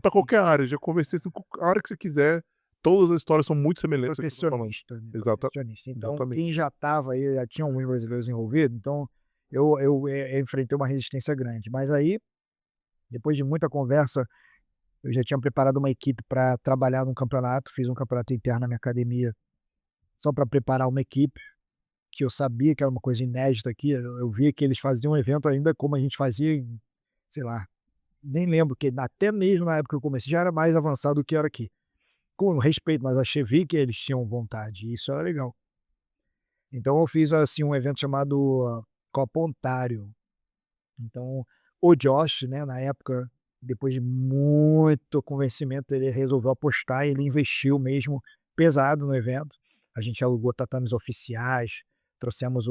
pra qualquer área, já conversei assim, com a área que você quiser, todas as histórias são muito semelhantes ao que você tá falando. Protecionista, né, Exata protecionista. Então, quem exatamente. já estava aí, já tinha alguns brasileiros envolvidos, então eu enfrentei uma resistência grande. Mas aí, depois de muita conversa, eu já tinha preparado uma equipe para trabalhar num campeonato, fiz um campeonato interno na minha academia, só para preparar uma equipe, que eu sabia que era uma coisa inédita aqui, eu via que eles faziam um evento ainda como a gente fazia em, sei lá, nem lembro, que até mesmo na época que eu comecei já era mais avançado do que era aqui. Com respeito, mas achei vi que eles tinham vontade, e isso era legal. Então eu fiz, assim, um evento chamado Copa Ontário. Então, o Josh, né, na época, depois de muito convencimento, ele resolveu apostar e ele investiu mesmo pesado no evento. A gente alugou tatames oficiais, trouxemos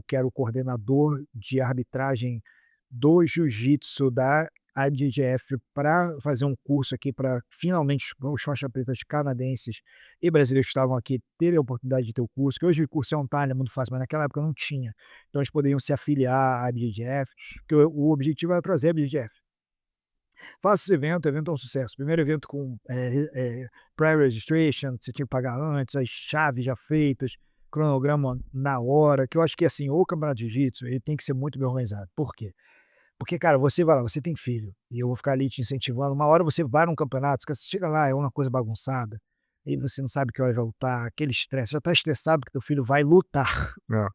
que era o coordenador de arbitragem do jiu-jitsu da IBJJF para fazer um curso aqui para finalmente os faixa pretas canadenses e brasileiros que estavam aqui terem a oportunidade de ter o curso, que hoje o curso é online, é muito fácil, mas naquela época não tinha. Então eles poderiam se afiliar à IBJJF, que o objetivo era trazer a IBJJF. Faça esse evento, o evento é um sucesso. Primeiro evento com prior registration, você tinha que pagar antes, as chaves já feitas, cronograma na hora, que eu acho que assim, o campeonato de jiu-jitsu, ele tem que ser muito bem organizado. Por quê? Porque, cara, você vai lá, você tem filho, e eu vou ficar ali te incentivando. Uma hora você vai num campeonato, você chega lá, é uma coisa bagunçada, e você não sabe que hora vai voltar, aquele estresse, já tá estressado porque teu filho vai lutar. É.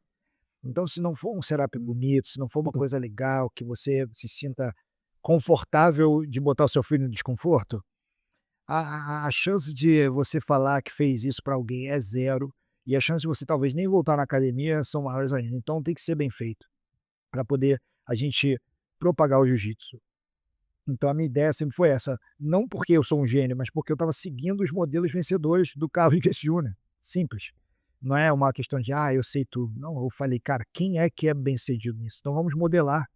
Então, se não for um setup bonito, se não for uma coisa legal, que você se sinta confortável de botar o seu filho no desconforto, a chance de você falar que fez isso para alguém é zero, e a chance de você talvez nem voltar na academia são maiores ainda. Então tem que ser bem feito, para poder a gente propagar o jiu-jitsu. Então a minha ideia sempre foi essa, não porque eu sou um gênio, mas porque eu estava seguindo os modelos vencedores do Carl Ricketts Jr. Simples. Não é uma questão de, eu sei tudo. Não, eu falei, cara, quem é que é bem-sucedido nisso? Então vamos modelar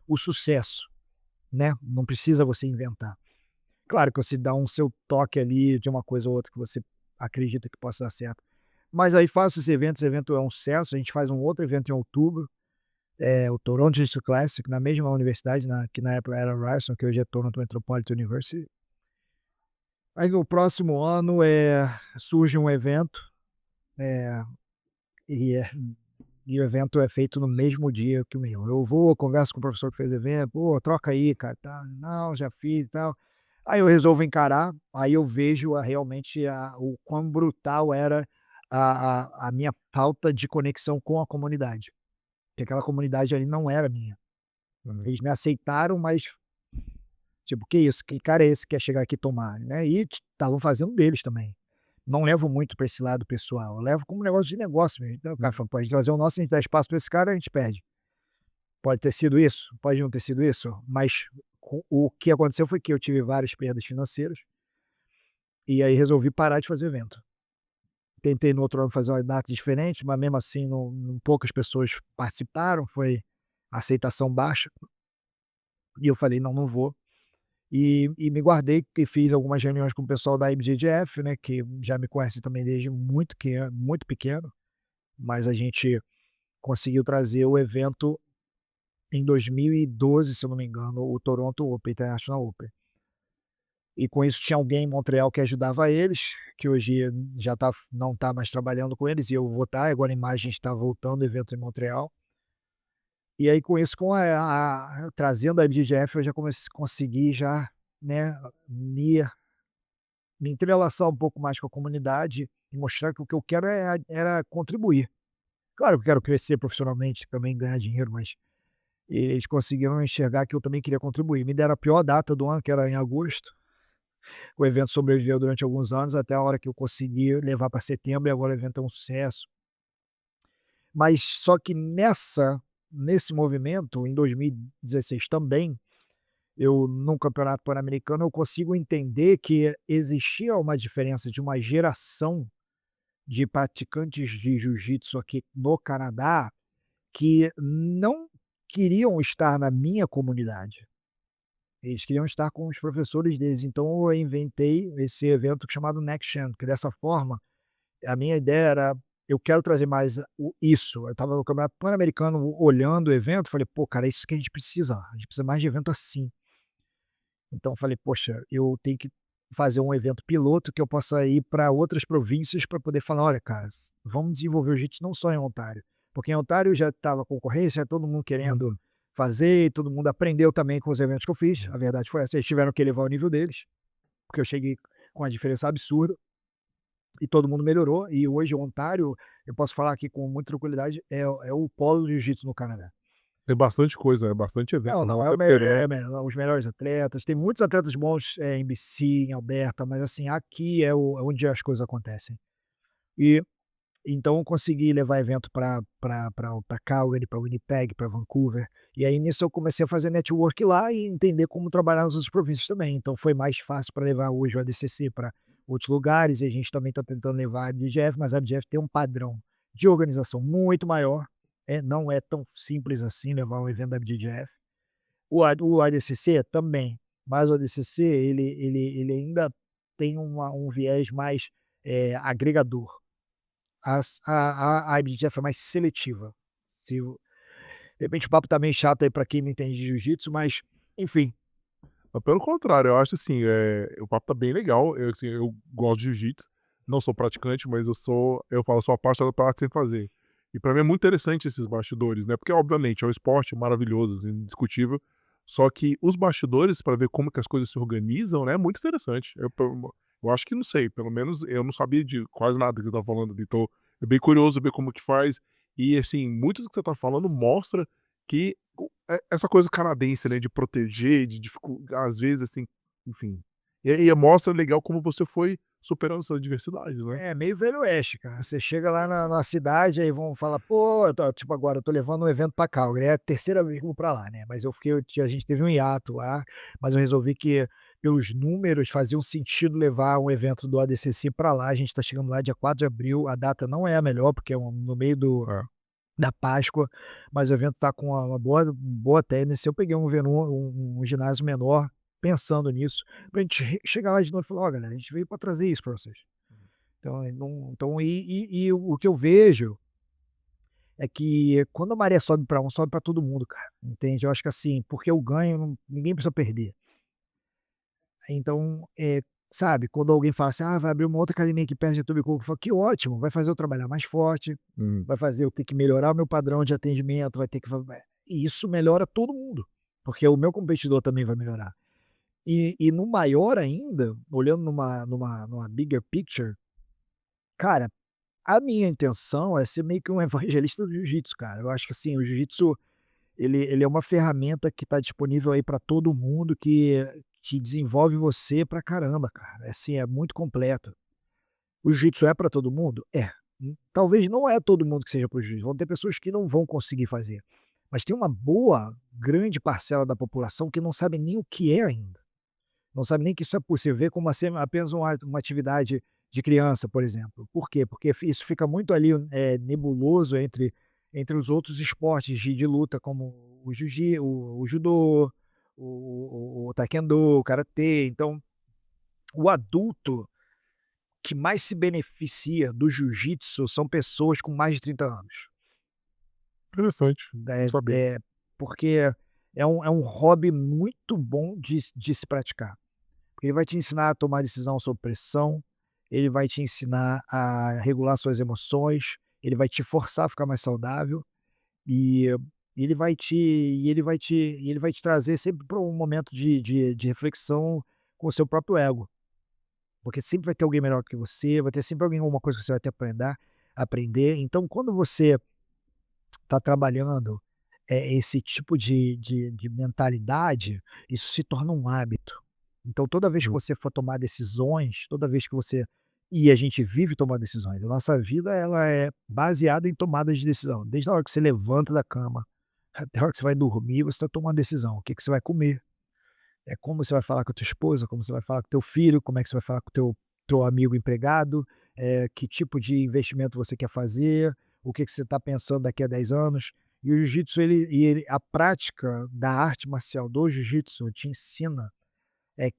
o sucesso, né? Não precisa você inventar. Claro que você dá um seu toque ali de uma coisa ou outra que você acredita que possa dar certo. Mas aí faço esse evento é um sucesso, a gente faz um outro evento em outubro, o Toronto Jiu-Jitsu Classic, na mesma universidade, que na época era Ryerson, que hoje é Toronto Metropolitan University. Aí no próximo ano surge um evento, eh, e, é, e o evento é feito no mesmo dia que o meu. Eu vou, converso com o professor que fez o evento, pô, troca aí, cara, tá, não, já fiz e tal. Aí eu resolvo encarar, aí eu vejo realmente o quão brutal era a minha falta de conexão com a comunidade, porque aquela comunidade ali não era minha. Uhum. Eles me aceitaram, mas, tipo, que isso? Que cara é esse que quer chegar aqui e tomar, né? E estavam fazendo deles também. Não levo muito para esse lado pessoal, eu levo como negócio de negócio mesmo. Então o cara fala: "Pô, a gente trazer o nosso, a gente dá espaço para esse cara, a gente perde". Pode ter sido isso, pode não ter sido isso, mas o que aconteceu foi que eu tive várias perdas financeiras, e aí resolvi parar de fazer evento. Tentei no outro ano fazer uma data diferente, mas mesmo assim poucas pessoas participaram, foi aceitação baixa, e eu falei: "Não, não vou". E me guardei e fiz algumas reuniões com o pessoal da IBJJF, né, que já me conhece também desde muito pequeno, mas a gente conseguiu trazer o evento em 2012, se eu não me engano, o Toronto Open, International Open. E com isso tinha alguém em Montreal que ajudava eles, que hoje já não está mais trabalhando com eles, e eu vou estar, agora a Imagem está voltando o evento em Montreal. E aí com isso, trazendo a IBJJF, eu já consegui já, né, me entrelaçar um pouco mais com a comunidade e mostrar que o que eu quero era contribuir. Claro que eu quero crescer profissionalmente, também ganhar dinheiro, mas eles conseguiram enxergar que eu também queria contribuir. Me deram a pior data do ano, que era em agosto. O evento sobreviveu durante alguns anos, até a hora que eu consegui levar para setembro, e agora o evento é um sucesso. Mas só que nesse movimento, em 2016 também, eu no Campeonato Pan-Americano, eu consigo entender que existia uma diferença de uma geração de praticantes de jiu-jitsu aqui no Canadá, que não queriam estar na minha comunidade. Eles queriam estar com os professores deles, então eu inventei esse evento chamado Next Gen, que dessa forma, a minha ideia era, eu quero trazer mais isso. Eu estava no Campeonato Pan-Americano olhando o evento, falei: "Pô, cara, é isso que a gente precisa mais de evento assim". Então eu falei: "Poxa, eu tenho que fazer um evento piloto que eu possa ir para outras províncias para poder falar: olha, caras, vamos desenvolver o jiu-jitsu não só em Ontário", porque em Ontário já estava concorrência, todo mundo querendo fazer, e todo mundo aprendeu também com os eventos que eu fiz, a verdade foi essa, eles tiveram que elevar o nível deles, porque eu cheguei com uma diferença absurda, e todo mundo melhorou, e hoje o Ontário, eu posso falar aqui com muita tranquilidade, é o polo do jiu-jitsu no Canadá. Tem bastante coisa, é bastante evento. Não, não é Até porque os melhores atletas, tem muitos atletas bons, em BC, em Alberta, mas assim, aqui é onde as coisas acontecem. E então eu consegui levar evento para Calgary, para Winnipeg, para Vancouver, e aí nisso eu comecei a fazer network lá e entender como trabalhar nas outras províncias também, então foi mais fácil para levar hoje o ADCC para outros lugares, e a gente também está tentando levar a IBJJF, mas a IBJJF tem um padrão de organização muito maior, não é tão simples assim levar um evento da BJJF. O ADCC também, mas o ADCC ele ainda tem um viés mais, agregador. A IBJJF é mais seletiva. Se o De repente o papo tá meio chato aí pra quem não entende de jiu-jitsu, mas enfim. Mas pelo contrário, eu acho assim, o papo tá bem legal. Eu, assim, eu gosto de jiu-jitsu, não sou praticante, mas eu falo, sou apaixonado pela arte sem fazer. E pra mim é muito interessante esses bastidores, né? Porque, obviamente, é um esporte maravilhoso, assim, indiscutível. Só que os bastidores, pra ver como que as coisas se organizam, né, é muito interessante. Eu acho que não sei, pelo menos eu não sabia de quase nada que você tá falando ali. Então, é bem curioso ver como que faz. E, assim, muito do que você tá falando mostra que essa coisa canadense, né, de proteger, de às vezes, assim, enfim. E mostra legal como você foi superando essas adversidades, né. É meio Velho Oeste, cara. Você chega lá na cidade, aí vão falar: "Pô", tipo agora eu tô levando um evento pra Calgary, é a terceira vez que eu vou pra lá, né, mas a gente teve um hiato lá, mas eu resolvi que pelos números fazia um sentido levar um evento do ADCC pra lá. A gente tá chegando lá dia 4 de abril, a data não é a melhor, porque é no meio É. da Páscoa, mas o evento está com uma boa tendência. Eu peguei um ginásio menor, pensando nisso, pra gente chegar lá de novo e falar: "Ó galera, a gente veio para trazer isso para vocês". Então, não então e o que eu vejo é que quando a maré sobe para um, sobe para todo mundo, cara, entende? Eu acho que assim, porque eu ganho, ninguém precisa perder. Então, sabe, quando alguém fala assim: "Ah, vai abrir uma outra academia aqui perto de Etobicoke", eu falo: "Que ótimo, vai fazer eu trabalhar mais forte, Uhum. vai fazer eu ter que melhorar o meu padrão de atendimento, vai ter que e isso melhora todo mundo, porque o meu competidor também vai melhorar". E no maior ainda, olhando numa bigger picture, cara, a minha intenção é ser meio que um evangelista do jiu-jitsu, cara. Eu acho que assim, o jiu-jitsu ele é uma ferramenta que está disponível aí para todo mundo, que desenvolve você pra caramba, cara. É assim, é muito completo. O jiu-jitsu é para todo mundo? É. Talvez não é todo mundo que seja para o jiu-jitsu, vão ter pessoas que não vão conseguir fazer. Mas tem uma boa, grande parcela da população que não sabe nem o que é ainda. Não sabe nem que isso é possível, vê como assim apenas uma atividade de criança, por exemplo. Por quê? Porque isso fica muito ali, nebuloso entre os outros esportes de luta, como o judô, o taekwondo, o karatê. Então, o adulto que mais se beneficia do jiu-jitsu são pessoas com mais de 30 anos. Interessante, não É sabia. é porque é um hobby muito bom de se praticar. Porque ele vai te ensinar a tomar decisão sob pressão, ele vai te ensinar a regular suas emoções, ele vai te forçar a ficar mais saudável, e ele vai te trazer sempre para um momento de reflexão com o seu próprio ego, porque sempre vai ter alguém melhor que você, vai ter sempre alguém alguma coisa que você vai ter que aprender. Então quando você está trabalhando, esse tipo de mentalidade, isso se torna um hábito. Então toda vez que Hum. você for tomar decisões, toda vez que você e a gente vive tomando decisões, a nossa vida ela é baseada em tomadas de decisão, desde a hora que você levanta da cama, até a hora que você vai dormir, você está tomando decisão, o que que você vai comer, como você vai falar com a tua esposa, como você vai falar com o teu filho, como é que você vai falar com o teu amigo empregado, que tipo de investimento você quer fazer, o que que você está pensando daqui a 10 anos. E o jiu-jitsu a prática da arte marcial do jiu-jitsu te ensina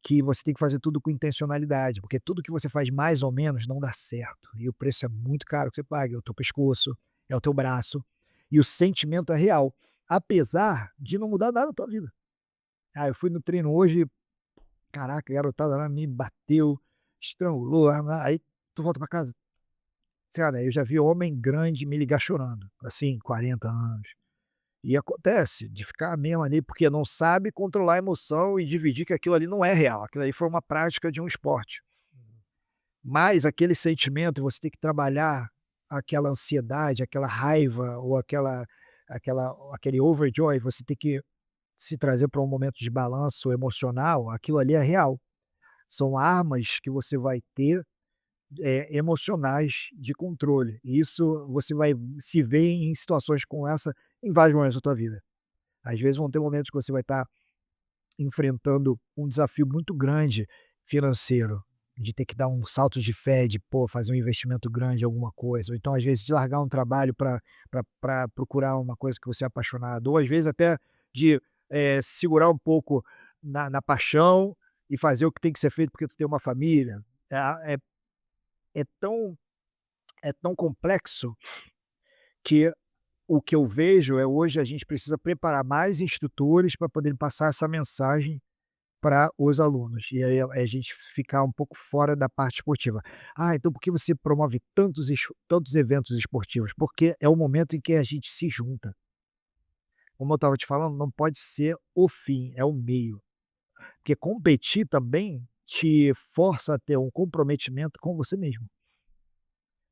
que você tem que fazer tudo com intencionalidade, porque tudo que você faz mais ou menos não dá certo, e o preço é muito caro que você paga, é o teu pescoço, é o teu braço, e o sentimento é real, apesar de não mudar nada na tua vida. "Ah, eu fui no treino hoje, caraca, a garotada lá me bateu, estrangulou", aí tu volta pra casa, cara, eu já vi homem grande me ligar chorando, assim, 40 anos. E acontece de ficar mesmo ali, porque não sabe controlar a emoção e dividir que aquilo ali não é real, aquilo ali foi uma prática de um esporte. Mas aquele sentimento, você tem que trabalhar aquela ansiedade, aquela raiva ou aquele overjoy, você tem que se trazer para um momento de balanço emocional, aquilo ali é real. São armas que você vai ter, emocionais de controle. E isso você vai se ver em situações como essa em vários momentos da tua vida. Às vezes vão ter momentos que você vai estar enfrentando um desafio muito grande financeiro. de ter que dar um salto de fé, de, pô, fazer um investimento grande em alguma coisa, ou então às vezes de largar um trabalho para procurar uma coisa que você é apaixonado, ou às vezes até de, segurar um pouco na paixão e fazer o que tem que ser feito porque tu tem uma família. É é tão é tão complexo que o que eu vejo é hoje a gente precisa preparar mais instrutores para poder passar essa mensagem para os alunos. E aí a gente ficar um pouco fora da parte esportiva. "Ah, então por que você promove tantos eventos esportivos?" Porque é o momento em que a gente se junta. Como eu estava te falando, não pode ser o fim, é o meio. Porque competir também te força a ter um comprometimento com você mesmo.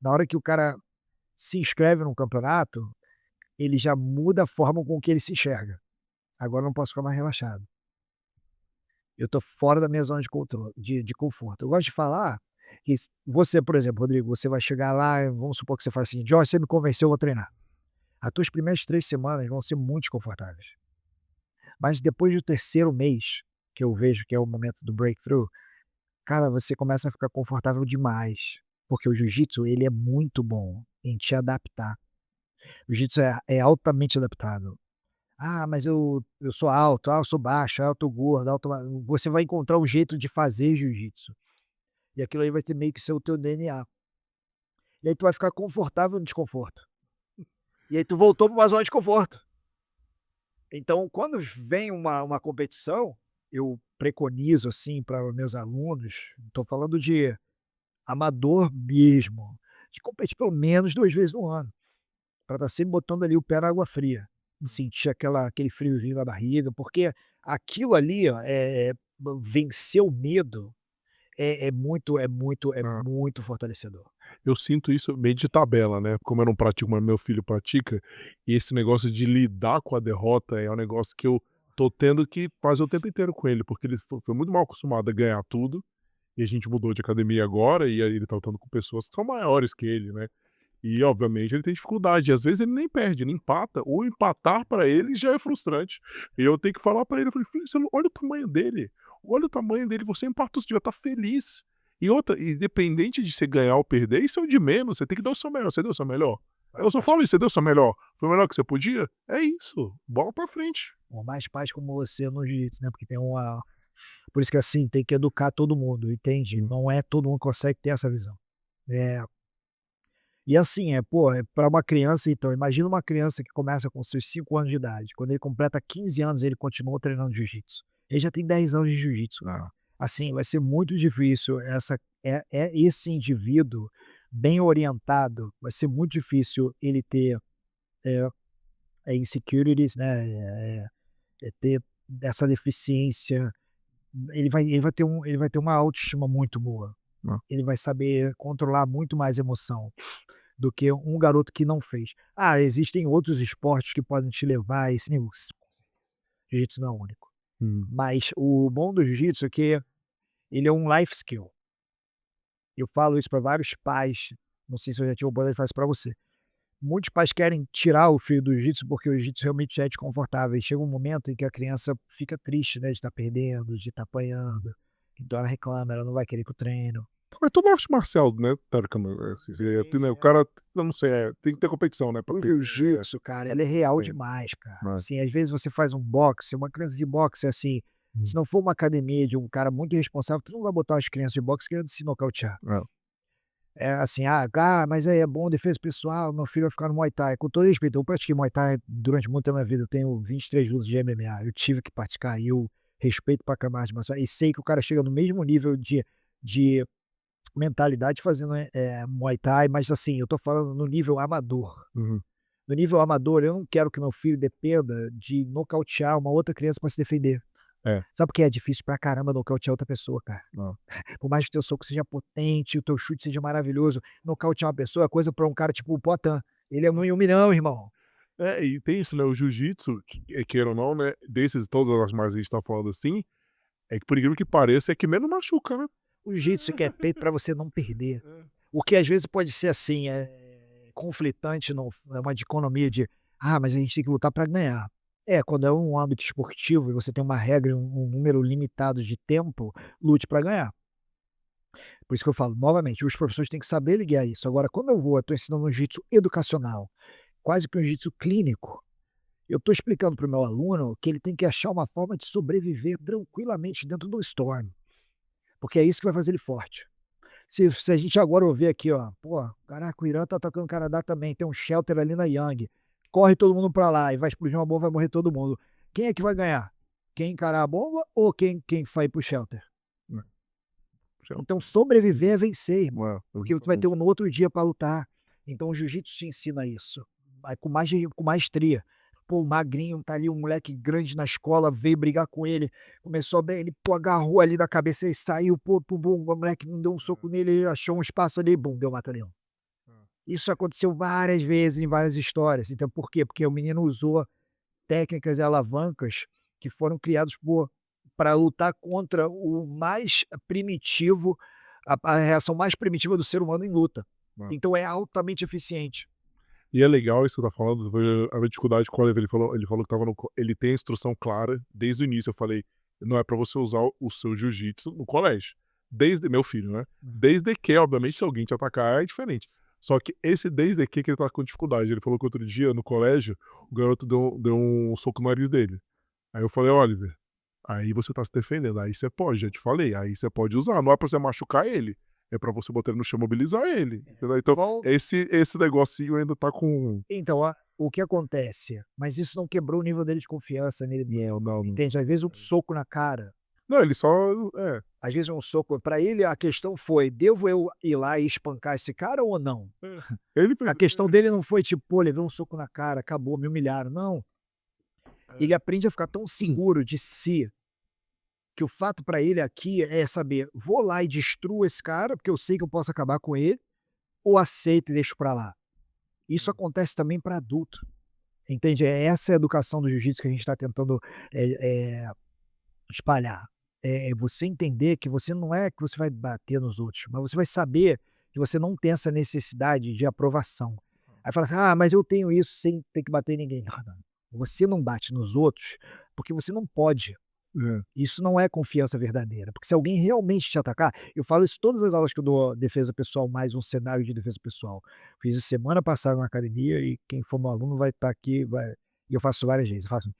Na hora que o cara se inscreve num campeonato, ele já muda a forma com que ele se enxerga. Agora eu não posso ficar mais relaxado. Eu tô fora da minha zona de controle de conforto. Eu gosto de falar que você, por exemplo, Rodrigo, você vai chegar lá, vamos supor que você fala assim: "Jorge, você me convenceu, eu vou treinar". As tuas primeiras 3 semanas vão ser muito desconfortáveis. Mas depois do terceiro mês, que eu vejo que é o momento do breakthrough, cara, você começa a ficar confortável demais, porque o jiu-jitsu, ele é muito bom em te adaptar. O jiu-jitsu é altamente adaptável. "Ah, mas eu sou alto, eu sou baixo, eu tô gordo, alto ma", você vai encontrar um jeito de fazer jiu-jitsu, e aquilo aí vai ter meio que ser o teu DNA. E aí tu vai ficar confortável no desconforto. E aí tu voltou para uma zona de conforto. Então quando vem uma competição, eu preconizo, assim, para meus alunos, tô falando de amador mesmo, de competir pelo menos 2 vezes no ano, para estar sempre botando ali o pé na água fria, sentir aquele friozinho na barriga, porque aquilo ali, ó, vencer o medo é Ah, muito fortalecedor. eu sinto isso meio de tabela, né, como eu não pratico, mas meu filho pratica, e esse negócio de lidar com a derrota é um negócio que eu tô tendo que fazer o tempo inteiro com ele, porque ele foi muito mal acostumado a ganhar tudo, e a gente mudou de academia agora, e aí ele tá lutando com pessoas que são maiores que ele, né. E obviamente ele tem dificuldade, e às vezes ele nem perde, ele empata, ou empatar pra ele já é frustrante. E eu tenho que falar pra ele, eu falei: "Filho, você não olha o tamanho dele, olha o tamanho dele, você empatou, você devia estar feliz". E outra, independente de você ganhar ou perder, isso é o de menos, você tem que dar o seu melhor, você deu o seu melhor? Eu só falo isso, você deu o seu melhor? Foi o melhor que você podia? É isso, bola pra frente. Por mais pais como você no jiu-jitsu, né, porque tem uma por isso que, assim, tem que educar todo mundo, entende? Não é todo mundo que consegue ter essa visão. É, e assim, pô, pra uma criança então, imagina uma criança que começa com seus 5 anos de idade, quando ele completa 15 anos ele continua treinando jiu-jitsu. Ele já tem 10 anos de jiu-jitsu. Ah, Assim, vai ser muito difícil esse indivíduo bem orientado, vai ser muito difícil ele ter, eh, insecurities, né, ter essa deficiência. Ele vai ter uma autoestima muito boa. ah. Ele vai saber controlar muito mais emoção do que um garoto que não fez. Ah, existem outros esportes que podem te levar a esse nível. Jiu-jitsu não é o único. Hum. Mas o bom do jiu-jitsu é que ele é um life skill. Eu falo isso para vários pais, não sei se eu já tive a oportunidade de falar isso para você. Muitos pais querem tirar o filho do jiu-jitsu, porque o jiu-jitsu realmente é desconfortável e chega um momento em que a criança fica triste, né, de estar perdendo, de estar apanhando, então ela reclama, ela não vai querer ir para o treino. Mas toda arte marcial, né, teoricamente, assim, né, o cara, eu não sei, tem que ter competição, né, pra O ter jiu-jitsu, cara, ela é real tem, demais, cara. né. Assim, às vezes você faz um boxe, uma criança de boxe, assim, se Hum. não for uma academia de um cara muito responsável, tu não vai botar umas crianças de boxe querendo se nocautear. É. É assim: mas aí é bom defesa pessoal, meu filho vai ficar no Muay Thai". Com todo respeito, eu pratiquei Muay Thai durante muito tempo da minha vida, eu tenho 23 lutas de MMA, eu tive que praticar e eu respeito pra caramba a arte marcial e sei que o cara chega no mesmo nível de mentalidade fazendo, Muay Thai, mas assim, eu tô falando no nível amador. Uhum. No nível amador, eu não quero que meu filho dependa de nocautear uma outra criança pra se defender. É, Sabe por que é difícil pra caramba nocautear outra pessoa, cara? não. Por mais que o teu soco seja potente, o teu chute seja maravilhoso, nocautear uma pessoa é coisa pra um cara tipo o Poatan. Ele é 1 em 1 milhão, irmão. É, e tem isso, né, o jiu-jitsu, queira ou não, né, desses todas as mais a gente tá falando assim, é que por incrível que pareça, é que menos machuca, né. O jiu-jitsu que é feito pra você não perder. É. O que às vezes pode ser assim, conflitante, não é uma dicotomia de: "Ah, mas a gente tem que lutar pra ganhar". É, quando é um âmbito esportivo e você tem uma regra e um número limitado de tempo, lute pra ganhar. Por isso que eu falo, novamente, os professores têm que saber ligar isso. Agora, quando eu estou ensinando um jiu-jitsu educacional, quase que um jiu-jitsu clínico, eu estou explicando para o meu aluno que ele tem que achar uma forma de sobreviver tranquilamente dentro do storm, porque é isso que vai fazer ele forte. Se a gente agora ouvir aqui, ó, pô, caraca, o Irã tá atacando o Canadá também, tem um shelter ali na Yang, corre todo mundo para lá e vai explodir uma bomba, vai morrer todo mundo. Quem é que vai ganhar? Quem encarar a bomba ou quem vai pro shelter? Né. Então sobreviver é vencer, irmão, É, porque você vai ter um outro dia para lutar. Então o jiu-jitsu te ensina isso, vai com maestria. Pô, o magrinho tá ali, um moleque grande na escola, veio brigar com ele, começou bem, ele, pô, agarrou ali da cabeça, ele saiu, pô, pô, bum, o moleque não deu um soco nele, ele achou um espaço ali, bum, deu mata-leão. Isso aconteceu várias vezes em várias histórias. Então por quê? Porque o menino usou técnicas e alavancas que foram criados para lutar contra o mais primitivo, a reação mais primitiva do ser humano em luta. É. Então é altamente eficiente. E é legal isso que você tá falando, a dificuldade com ele falou que ele tem a instrução clara, desde o início eu falei, não é pra você usar o seu jiu-jitsu no colégio, desde meu filho, né, desde que, obviamente, se alguém te atacar é diferente. Só que esse desde que ele tá com dificuldade, ele falou que outro dia no colégio, o garoto deu um soco no nariz dele. Aí eu falei: "Oliver, aí você tá se defendendo, aí você pode, já te falei, aí você pode usar, não é pra você machucar ele, é pra você botar ele no chão e mobilizar ele", entendeu. Então Vol esse negocinho ainda tá com Então, o que acontece? Mas isso não quebrou o nível dele de confiança nele mesmo, não, entende? Às vezes um soco na cara, não, ele só é, às vezes um soco para ele a questão foi: "Devo eu ir lá e espancar esse cara ou não?". ele fez A questão dele não foi tipo: "Pô, levei um soco na cara, acabou, me humilharam", não. Ele aprende a ficar tão seguro de si, que o fato para ele aqui é saber: vou lá e destruo esse cara, porque eu sei que eu posso acabar com ele, ou aceito e deixo para lá. Isso acontece também para adulto, entende? É essa a educação do jiu-jitsu que a gente está tentando espalhar. É você entender que você não é que você vai bater nos outros, mas você vai saber que você não tem essa necessidade de aprovação. Aí fala assim: "Ah, mas eu tenho isso sem ter que bater em ninguém". Não, não. Você não bate nos outros, porque você não pode. é, Isso não é confiança verdadeira, porque se alguém realmente te atacar, eu falo isso todas as aulas que eu dou defesa pessoal, mais um cenário de defesa pessoal. Fiz isso semana passada na academia e quem for meu aluno vai estar aqui, e eu faço várias vezes. Eu faço,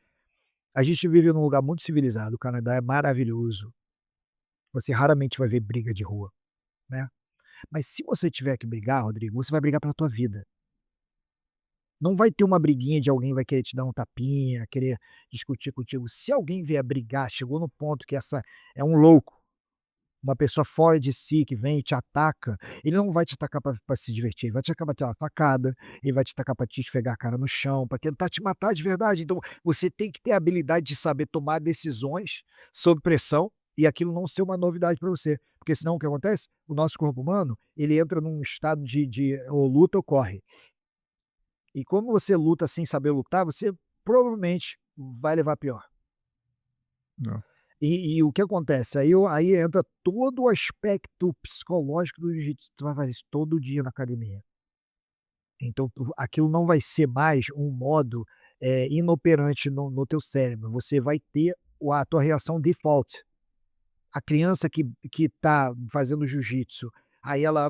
a gente vive num lugar muito civilizado, o Canadá é maravilhoso. Você raramente vai ver briga de rua, né? Mas se você tiver que brigar, Rodrigo, você vai brigar pela tua vida. Não vai ter uma briguinha de alguém vai querer te dar um tapinha, querer discutir contigo. Se alguém vier brigar, chegou no ponto que essa é um louco, uma pessoa fora de si que vem e te ataca, ele não vai te atacar para se divertir, ele vai te atacar pra te dar uma facada, ele vai te atacar para te esfregar a cara no chão, para tentar te matar de verdade. Então, você tem que ter a habilidade de saber tomar decisões sob pressão e aquilo não ser uma novidade para você. Porque senão o que acontece? O nosso corpo humano, ele entra num estado de ou luta ou corre. E como você luta sem saber lutar, você provavelmente vai levar pior. não, E o que acontece? Aí entra todo o aspecto psicológico do jiu-jitsu. Tu vai fazer isso todo dia na academia. Então aquilo não vai ser mais um modo, inoperante no teu cérebro. Você vai ter a tua reação default. A criança que tá fazendo jiu-jitsu, aí ela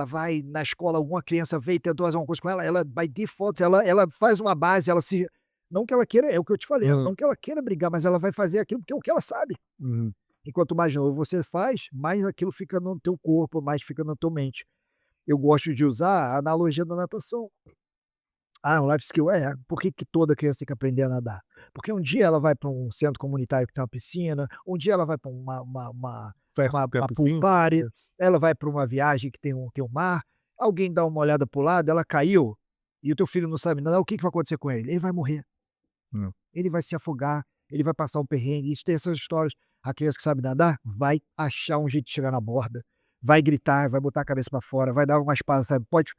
vai na escola, alguma criança veio e tentou fazer uma coisa com ela, ela by default, ela faz uma base, ela se não que ela queira, é o que eu te falei, hã, não que ela queira brigar, mas ela vai fazer aquilo porque é o que ela sabe. uhum, E quanto mais novo você faz, mais aquilo fica no teu corpo, mais fica na tua mente. Eu gosto de usar a analogia da natação. Ah, um life skill é. Por que que toda criança tem que aprender a nadar? Porque um dia ela vai para um centro comunitário que tem uma piscina, um dia ela vai para festa que tem a uma pool piscina, party, ela vai para uma viagem que tem um mar, alguém dá uma olhada para o lado, ela caiu, e o teu filho não sabe nadar, o que que vai acontecer com ele? Ele vai morrer, não, ele vai se afogar, ele vai passar um perrengue, isso tem essas histórias. A criança que sabe nadar vai achar um jeito de chegar na borda, vai gritar, vai botar a cabeça para fora, vai dar umas passadas, sabe, pode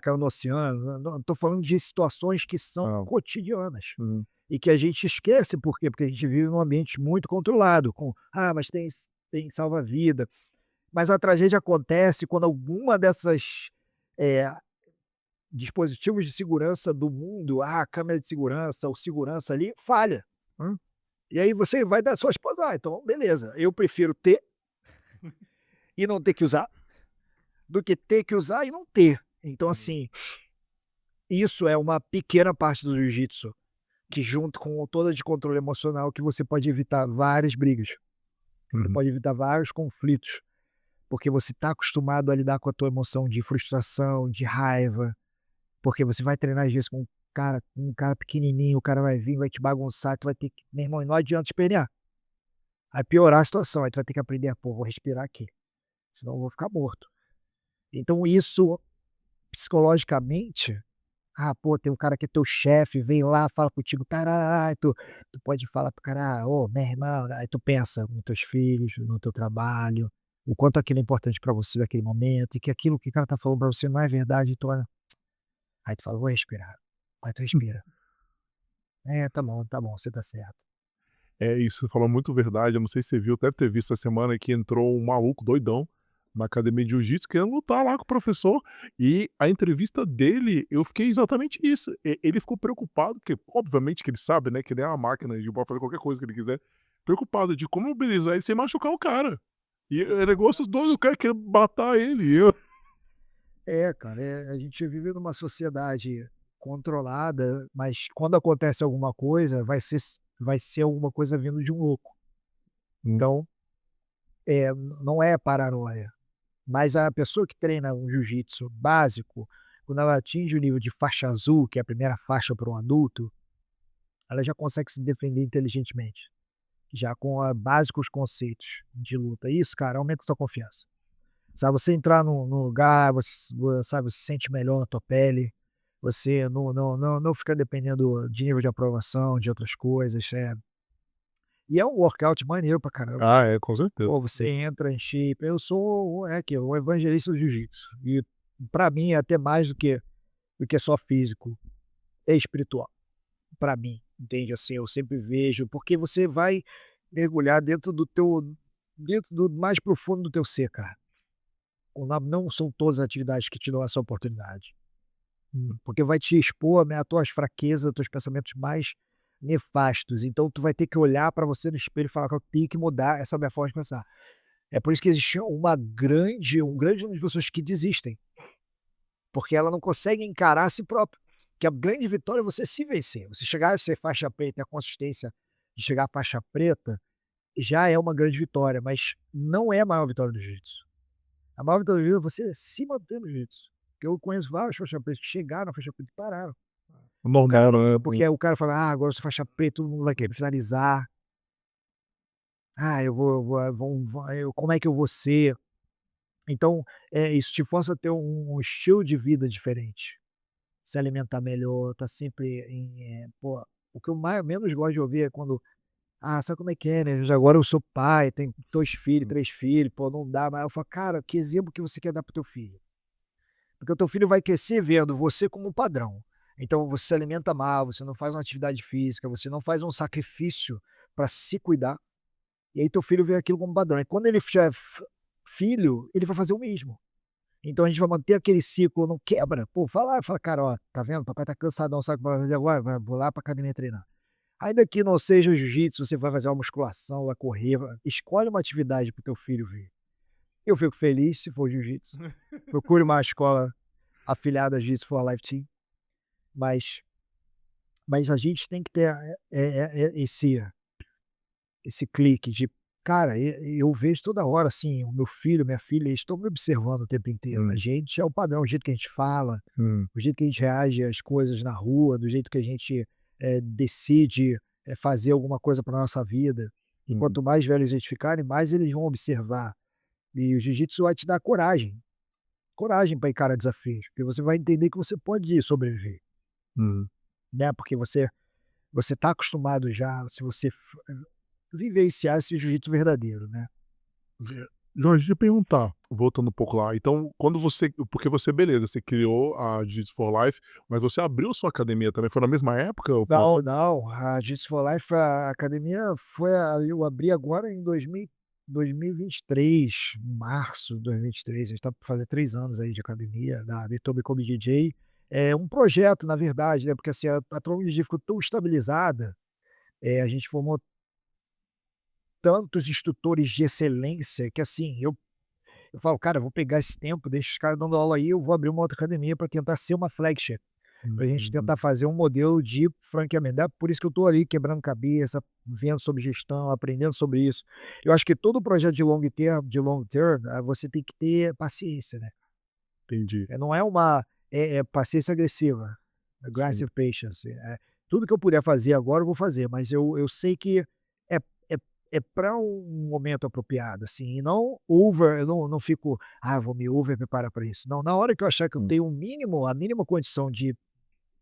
caiu no oceano, não tô falando de situações que são não, cotidianas, uhum, e que a gente esquece, por quê? Porque a gente vive num ambiente muito controlado, mas tem salva-vida, mas a tragédia acontece quando alguma dessas, eh, dispositivos de segurança do mundo, a câmera de segurança, o segurança ali, falha. E aí você vai dar sua esposa: "Ah, então beleza, eu prefiro ter e não ter que usar, do que ter que usar e não ter. Então, Uhum. assim, isso é uma pequena parte do jiu-jitsu, que junto com toda de controle emocional, que você pode evitar várias brigas, você Uhum. pode evitar vários conflitos, porque você está acostumado a lidar com a tua emoção de frustração, de raiva, porque você vai treinar às vezes com um cara pequenininho, o cara vai vir, vai te bagunçar, tu vai ter que meu irmão, não adianta espernear, vai piorar a situação, aí tu vai ter que aprender: "Pô, vou respirar aqui, senão eu vou ficar morto". Então isso, psicologicamente, pô, tem um cara que é teu chefe, vem lá, fala contigo, tarará, e tu pode falar pro cara: "Ô, meu irmão", aí tu pensa nos teus filhos, no teu trabalho, o quanto aquilo é importante pra você naquele momento, e que aquilo que o cara tá falando pra você não é verdade, então olha, aí tu fala: "Vou respirar", aí tu respira. "É, tá bom, você tá certo". É isso, você falou muito verdade. Eu não sei se você viu, deve ter visto essa semana que entrou um maluco doidão na academia de jiu-jitsu querendo lutar lá com o professor. E a entrevista dele, eu fiquei exatamente isso. Ele ficou preocupado, porque obviamente que ele sabe, né, que ele é uma máquina, ele pode fazer qualquer coisa que ele quiser. Preocupado de como mobilizar ele sem machucar o cara. E é negócio doido, o cara quer matar ele. E eu... É, cara, a gente vive numa sociedade controlada, mas quando acontece alguma coisa, vai ser alguma coisa vindo de um louco. Hum. Então, não é paranoia. Mas a pessoa que treina um jiu-jitsu básico, quando ela atinge o nível de faixa azul, que é a primeira faixa para um adulto, ela já consegue se defender inteligentemente, já com básicos conceitos de luta. Isso, cara, aumenta a sua confiança. Sabe, você entrar num lugar, sabe, você se sente melhor na tua pele, você não fica dependendo de nível de aprovação, de outras coisas, e é um workout maneiro pra caramba. Ah, é, com certeza. Pô, você entra em shape, eu sou um evangelista do jiu-jitsu, e pra mim é até mais do que só físico, é espiritual, pra mim, entende, assim, eu sempre vejo, porque você vai mergulhar dentro do mais profundo do teu ser, cara. Não são todas as atividades que te dão essa oportunidade, porque vai te expor, né, a tuas fraquezas, teus pensamentos mais nefastos, então tu vai ter que olhar pra você no espelho e falar: "Eu tenho que mudar essa minha forma de pensar". É por isso que existe um grande número de pessoas que desistem, porque ela não consegue encarar a si própria, que a grande vitória é você se vencer, você chegar a ser faixa preta e a consistência de chegar à faixa preta, já é uma grande vitória, mas não é a maior vitória do jiu-jitsu. A maior vitória do jiu-jitsu é você se manter no jiu-jitsu, porque eu conheço vários faixa pretas que chegaram na faixa preta e pararam. O cara Normal, né? porque aí o cara fala: agora eu sou faixa preta, todo mundo vai querer me finalizar. Eu como é que eu vou ser?". Então, isso te força a ter um estilo de vida diferente, se alimentar melhor, tá sempre pô, o que eu menos gosto de ouvir é quando: sabe como é que é, né, agora eu sou pai, tenho 2 filhos, Hum. 3 filhos, pô, não dá mais". Eu falo: "Cara, que exemplo que você quer dar para o teu filho?". Porque o teu filho vai crescer vendo você como um padrão. Então você se alimenta mal, você não faz uma atividade física, você não faz um sacrifício para se cuidar, e aí teu filho vê aquilo como padrão. E quando ele tiver filho, ele vai fazer o mesmo. Então a gente vai manter aquele ciclo, não quebra. Pô, fala: "Cara, ó, tá vendo, papai tá cansadão, sabe o que vai fazer agora? Vou lá pra academia treinar". Ainda que não seja o jiu-jitsu, você vai fazer uma musculação, vai correr, escolhe uma atividade para o teu filho ver. Eu fico feliz se for jiu-jitsu. Procure uma escola afiliada a Jiu-Jitsu for Life Team, mas a gente tem que ter esse clique de cara, eu vejo toda hora, assim, o meu filho, minha filha, eles estão me observando o tempo inteiro. A Hum. gente é o padrão, o jeito que a gente fala, Hum. o jeito que a gente reage às coisas na rua, do jeito que a gente, decide, fazer alguma coisa para nossa vida. E Uhum. quanto mais velhos eles ficarem, mais eles vão observar. E o jiu-jitsu vai te dar coragem para encarar desafios, porque você vai entender que você pode sobreviver, Uhum. né, porque você está acostumado já, se você vivenciar esse jiu-jitsu verdadeiro, né. Jorge, deixa eu perguntar, voltando um pouco lá, então quando você porque você, beleza, você criou a Jiu-Jitsu for Life, mas você abriu sua academia também, foi na mesma época ou foi uma Não, coisa... não, a Jiu-Jitsu for Life, a academia eu abri agora em 2023, em março de 2023, a gente tá pra fazer 3 anos aí de academia, da Itobi Kobe DJ. É um projeto, na verdade, né, porque assim, a Trônica DJ ficou tão estabilizada, a gente formou tantos instrutores de excelência que assim, Eu falo: "Cara, eu vou pegar esse tempo, deixa os caras dando aula aí, eu vou abrir uma outra academia para tentar ser uma flagship, para a gente Uhum. tentar fazer um modelo de franqueamento". É por isso que eu estou ali quebrando cabeça, vendo sobre gestão, aprendendo sobre isso. Eu acho que todo projeto de long term, você tem que ter paciência, né. Entendi. Não é uma paciência agressiva, Sim. aggressive patience. Tudo que eu puder fazer agora eu vou fazer, mas eu sei que é é é pra um momento apropriado, assim, e não over, eu não fico: "Ah, vou me over preparar para isso". Não, na hora que eu achar que eu Hum. tenho a mínima condição de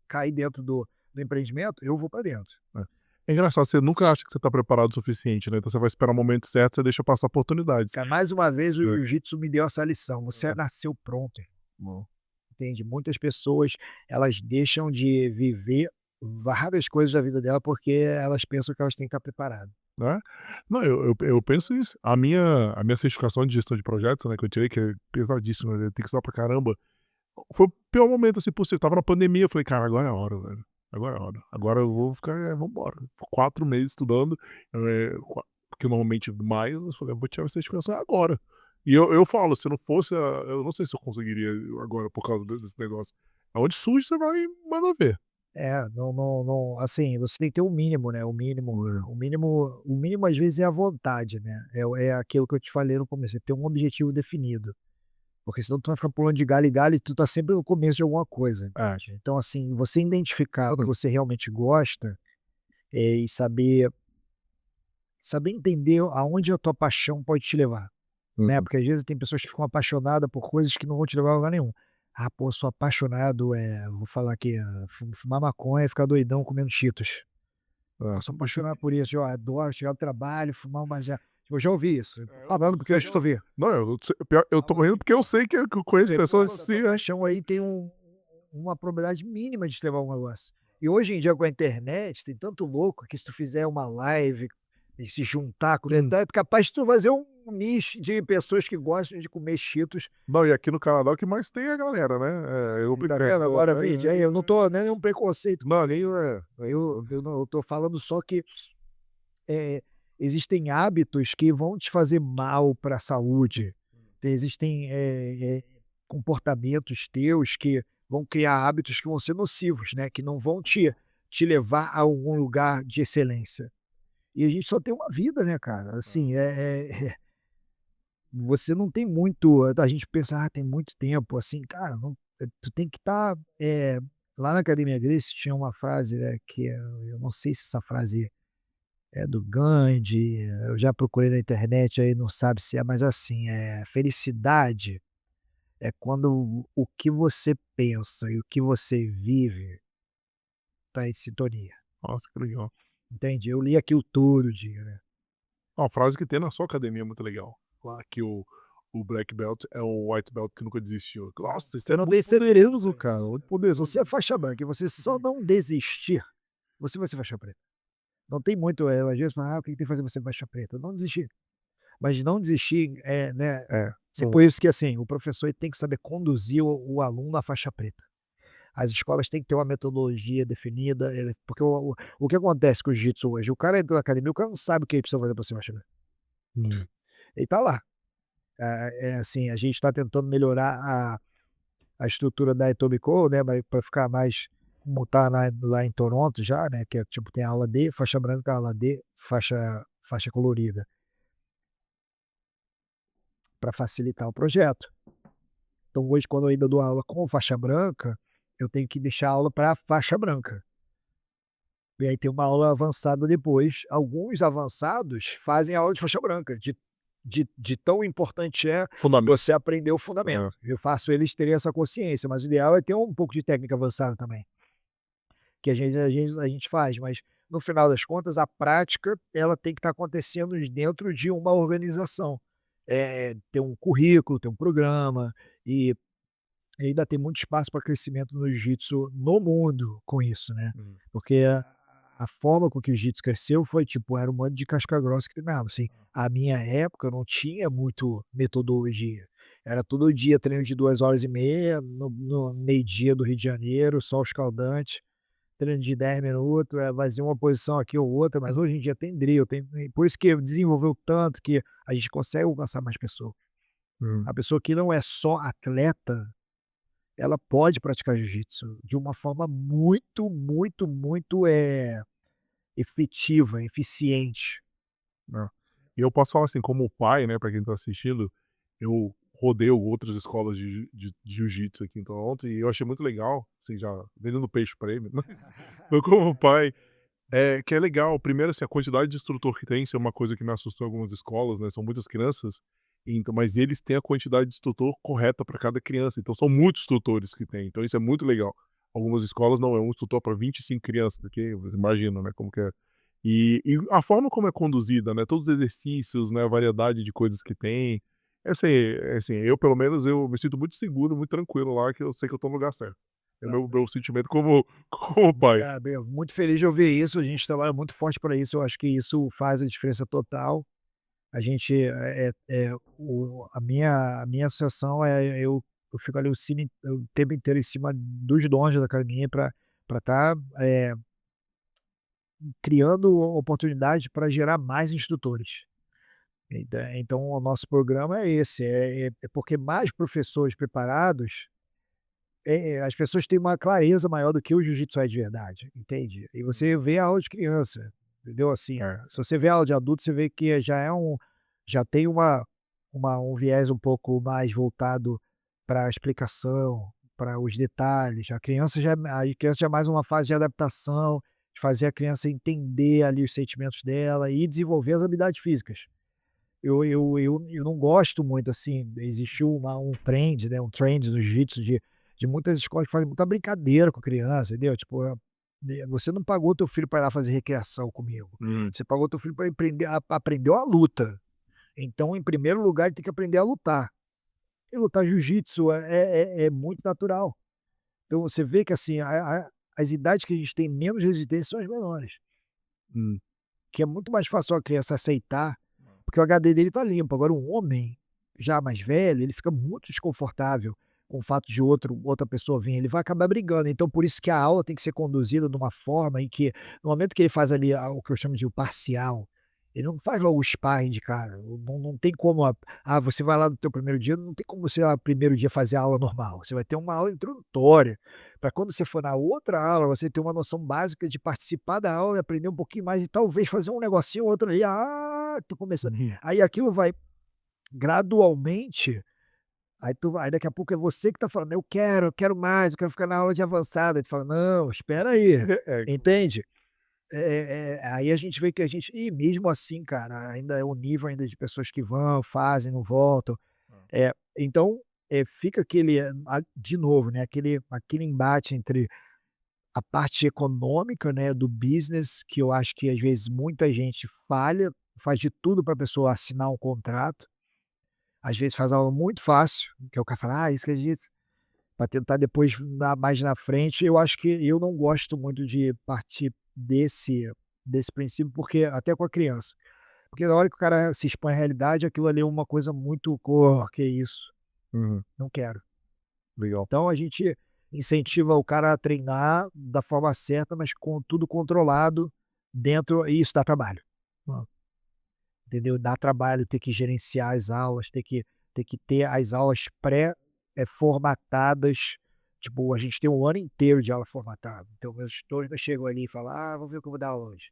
cair dentro do empreendimento, eu vou para dentro. É. É engraçado, você nunca acha que você tá preparado o suficiente, né, então você vai esperar o momento certo, você deixa passar oportunidades. Cara, mais uma vez o É. jiu-jitsu me deu essa lição: você É. nasceu pronto, irmão. Entende? Muitas pessoas, elas deixam de viver várias coisas da vida dela, porque elas pensam que elas têm que estar preparado. Né. Não, eu penso isso. A minha certificação de gestão de projetos, né, que eu tirei, que é pesadíssima, né, tem que estudar pra caramba, foi o pior momento, assim, possível. Estava na pandemia, eu falei: "Cara, agora é a hora, velho. Agora é a hora. Agora eu vou ficar vamos embora". 4 meses estudando, porque normalmente mais, eu falei: "Eu vou tirar a certificação agora". E eu falo, se não fosse eu não sei se eu conseguiria agora por causa desse negócio. Aonde surge, você vai e manda ver. Não, assim, você tem que ter o mínimo, né, o mínimo às vezes é a vontade, né, é aquilo que eu te falei no começo, é ter um objetivo definido, porque senão tu vai ficar pulando de galho em galho e tu tá sempre no começo de alguma coisa, É. entende. Então, assim, você identificar o que Exatamente. você realmente gosta, e saber entender aonde a tua paixão pode te levar. Né, Uhum. porque às vezes tem pessoas que ficam apaixonadas por coisas que não vão te levar a lugar nenhum. "Ah, pô, sou apaixonado, vou falar aqui, fumar maconha e ficar doidão comendo Cheetos. É. Eu sou apaixonado por isso, eu adoro chegar do trabalho, fumar um baseado". Eu já ouvi isso. Eu tô É, eu falando porque eu sei. já ouvi. Não, pior, eu tô Algo rindo assim. porque eu sei que eu conheço Você, pô, pessoas essa assim, tua né. paixão aí tem uma probabilidade mínima de te levar a um negócio. E hoje em dia com a internet tem tanto louco que se tu fizer uma live e se juntar com Hum. é capaz de tu fazer um nicho de pessoas que gostam de comer Cheetos. Não, e aqui no Canadá o que mais tem é a galera, né, eu E tá vendo agora, vende aí, eu não tô nem nenhum preconceito, não, nem eu tô falando só que, eh, existem hábitos que vão te fazer mal para a saúde, existem, comportamentos teus que vão criar hábitos que vão ser nocivos, né, que não vão te levar a algum lugar de excelência. E a gente só tem uma vida, né, cara, assim, você não tem muito, a gente pensa: "Ah, tem muito tempo", assim, cara, não, tu tem que estar, lá na Academia Gracie tinha uma frase, né, que eu não sei se essa frase é do Gandhi, eu já procurei na internet, aí não sabe se é, mas assim, felicidade é quando o que você pensa e o que você vive tá em sintonia, Nossa, que legal. entende? Eu li aquilo todo dia, né. Uma frase que tem na sua academia é muito legal, lá que o black belt é o white belt que nunca desistiu. Nossa, isso é Você não muito tem poderoso, cara, muito você é poderoso. faixa branca e você só não desistir, você vai ser faixa preta. Não tem muito, às vezes fala: "Ah, o que que tem que fazer pra ser faixa preta?". Não desistir. Mas não desistir, né, É. por isso que, assim, o professor ele tem que saber conduzir o aluno à faixa preta. As escolas têm que ter uma metodologia definida, porque o que acontece com o jiu-jitsu hoje, o cara entra na academia, o cara não sabe o que ele precisa fazer pra ser faixa preta. Hum. Ele tá lá. Assim, a gente tá tentando melhorar a estrutura da Etobicoke, né, pra ficar mais como tá lá em Toronto já, né, que é tipo, tem aula D, faixa branca, aula D, faixa colorida, para facilitar o projeto. Então hoje, quando eu ainda dou aula com faixa branca, eu tenho que deixar a aula para faixa branca. E aí tem uma aula avançada depois. Alguns avançados fazem aula de faixa branca, de tão importante é Fundamento. você aprender o É. fundamento. Eu faço eles terem essa consciência, mas o ideal é ter um pouco de técnica avançada também, que a gente faz, mas no final das contas a prática ela tem que estar acontecendo dentro de uma organização. Ter um currículo, ter um programa, e ainda tem muito espaço para crescimento no jiu-jitsu no mundo com isso, né. Hum. Porque a forma com que o jiu-jitsu cresceu foi, tipo, era um monte de casca grossa que treinava, assim. A minha época não tinha muito metodologia. Era todo dia treino de 2 horas e meia, no meio-dia do Rio de Janeiro, sol escaldante, treino de 10 minutos, fazia uma posição aqui ou outra, mas hoje em dia tem drill, por isso que desenvolveu tanto que a gente consegue alcançar mais pessoas. Hum. A pessoa que não é só atleta, ela pode praticar jiu-jitsu de uma forma muito, muito, muito, efetiva, eficiente. Né. E eu posso falar assim, como pai, né, pra quem tá assistindo, eu rodeio outras escolas de jiu-jitsu aqui em Toronto e eu achei muito legal, assim, já vendendo peixe pra ele, mas eu como pai, que é legal. Primeiro, assim, a quantidade de instrutor que tem, isso é uma coisa que me assustou em algumas escolas, né, são muitas crianças, então mas eles têm a quantidade de instrutor correta para cada criança, então são muitos instrutores que tem, então isso é muito legal. Algumas escolas não, é um instrutor para 25 crianças, porque você imagina, né, como que é. E a forma como é conduzida, né, todos os exercícios, né, a variedade de coisas que tem, eu pelo menos eu me sinto muito seguro, muito tranquilo lá, que eu sei que eu tô no lugar certo. É o Tá. meu sentimento como como pai. Bem, muito feliz de ouvir isso, a gente trabalha muito forte para isso, eu acho que isso faz a diferença total. A gente, a minha associação eu fico ali o tempo inteiro em cima dos donos da academia para estar, criando oportunidade para gerar mais instrutores. Então o nosso programa é esse, é porque mais professores preparados, as pessoas têm uma clareza maior do que o jiu-jitsu é de verdade, entende? E você vê a aula de criança, entendeu? Assim, se você vê a aula de adulto, você vê que já tem um viés um pouco mais voltado para a explicação, para os detalhes. A criança já é mais uma fase de adaptação, de fazer a criança entender ali os sentimentos dela e desenvolver as habilidades físicas. Eu não gosto muito, assim, existiu um trend, né, um trend no jiu-jitsu de muitas escolas que fazem muita brincadeira com criança, entendeu? Tipo, você não pagou teu filho para ir lá fazer recreação comigo, Hum. você pagou teu filho para aprender a luta, então em primeiro lugar ele tem que aprender a lutar, e lutar jiu-jitsu é muito natural. Então você vê que, assim, as idades que a gente tem menos resistência são as menores, Hum. que é muito mais fácil a criança aceitar, porque o HD dele tá limpo. Agora um homem, já mais velho, ele fica muito desconfortável com o fato de outra pessoa vir, ele vai acabar brigando. Então por isso que a aula tem que ser conduzida de uma forma em que, no momento que ele faz ali o que eu chamo de o parcial, ele não faz logo o sparring de cara, não tem como você vai lá no teu primeiro dia, não tem como você lá no primeiro dia fazer a aula normal, você vai ter uma aula introdutória, para quando você for na outra aula, você ter uma noção básica de participar da aula e aprender um pouquinho mais e talvez fazer um negocinho ou outro ali, tô começando. Uhum. Aí aquilo vai gradualmente, aí daqui a pouco é você que tá falando: eu quero mais, eu quero ficar na aula de avançada", aí tu fala: "Não, espera aí", É. entende? Aí a gente vê que mesmo assim, cara, ainda é o nível ainda de pessoas que vão, fazem, não voltam. Então, fica de novo, né, aquele embate entre a parte econômica, né, do business, que eu acho que às vezes muita gente falha, faz de tudo para a pessoa assinar um contrato, às vezes faz algo muito fácil, que é o cara fala: "Ah, isso que é isso", pra tentar depois mais na frente. Eu acho que eu não gosto muito de partir desse princípio, porque até com a criança, porque na hora que o cara se expõe à realidade, aquilo ali é uma coisa muito: que isso? Uhum. Não quero". Legal. Então a gente incentiva o cara a treinar da forma certa, mas com tudo controlado dentro, e isso dá trabalho. Hã. Entendeu? Dá trabalho ter que gerenciar as aulas, ter que ter as aulas formatadas, tipo, a gente tem um ano inteiro de aula formatada, então meus tutores não chegam ali e falam: "Ah, vamos ver o que eu vou dar aula hoje".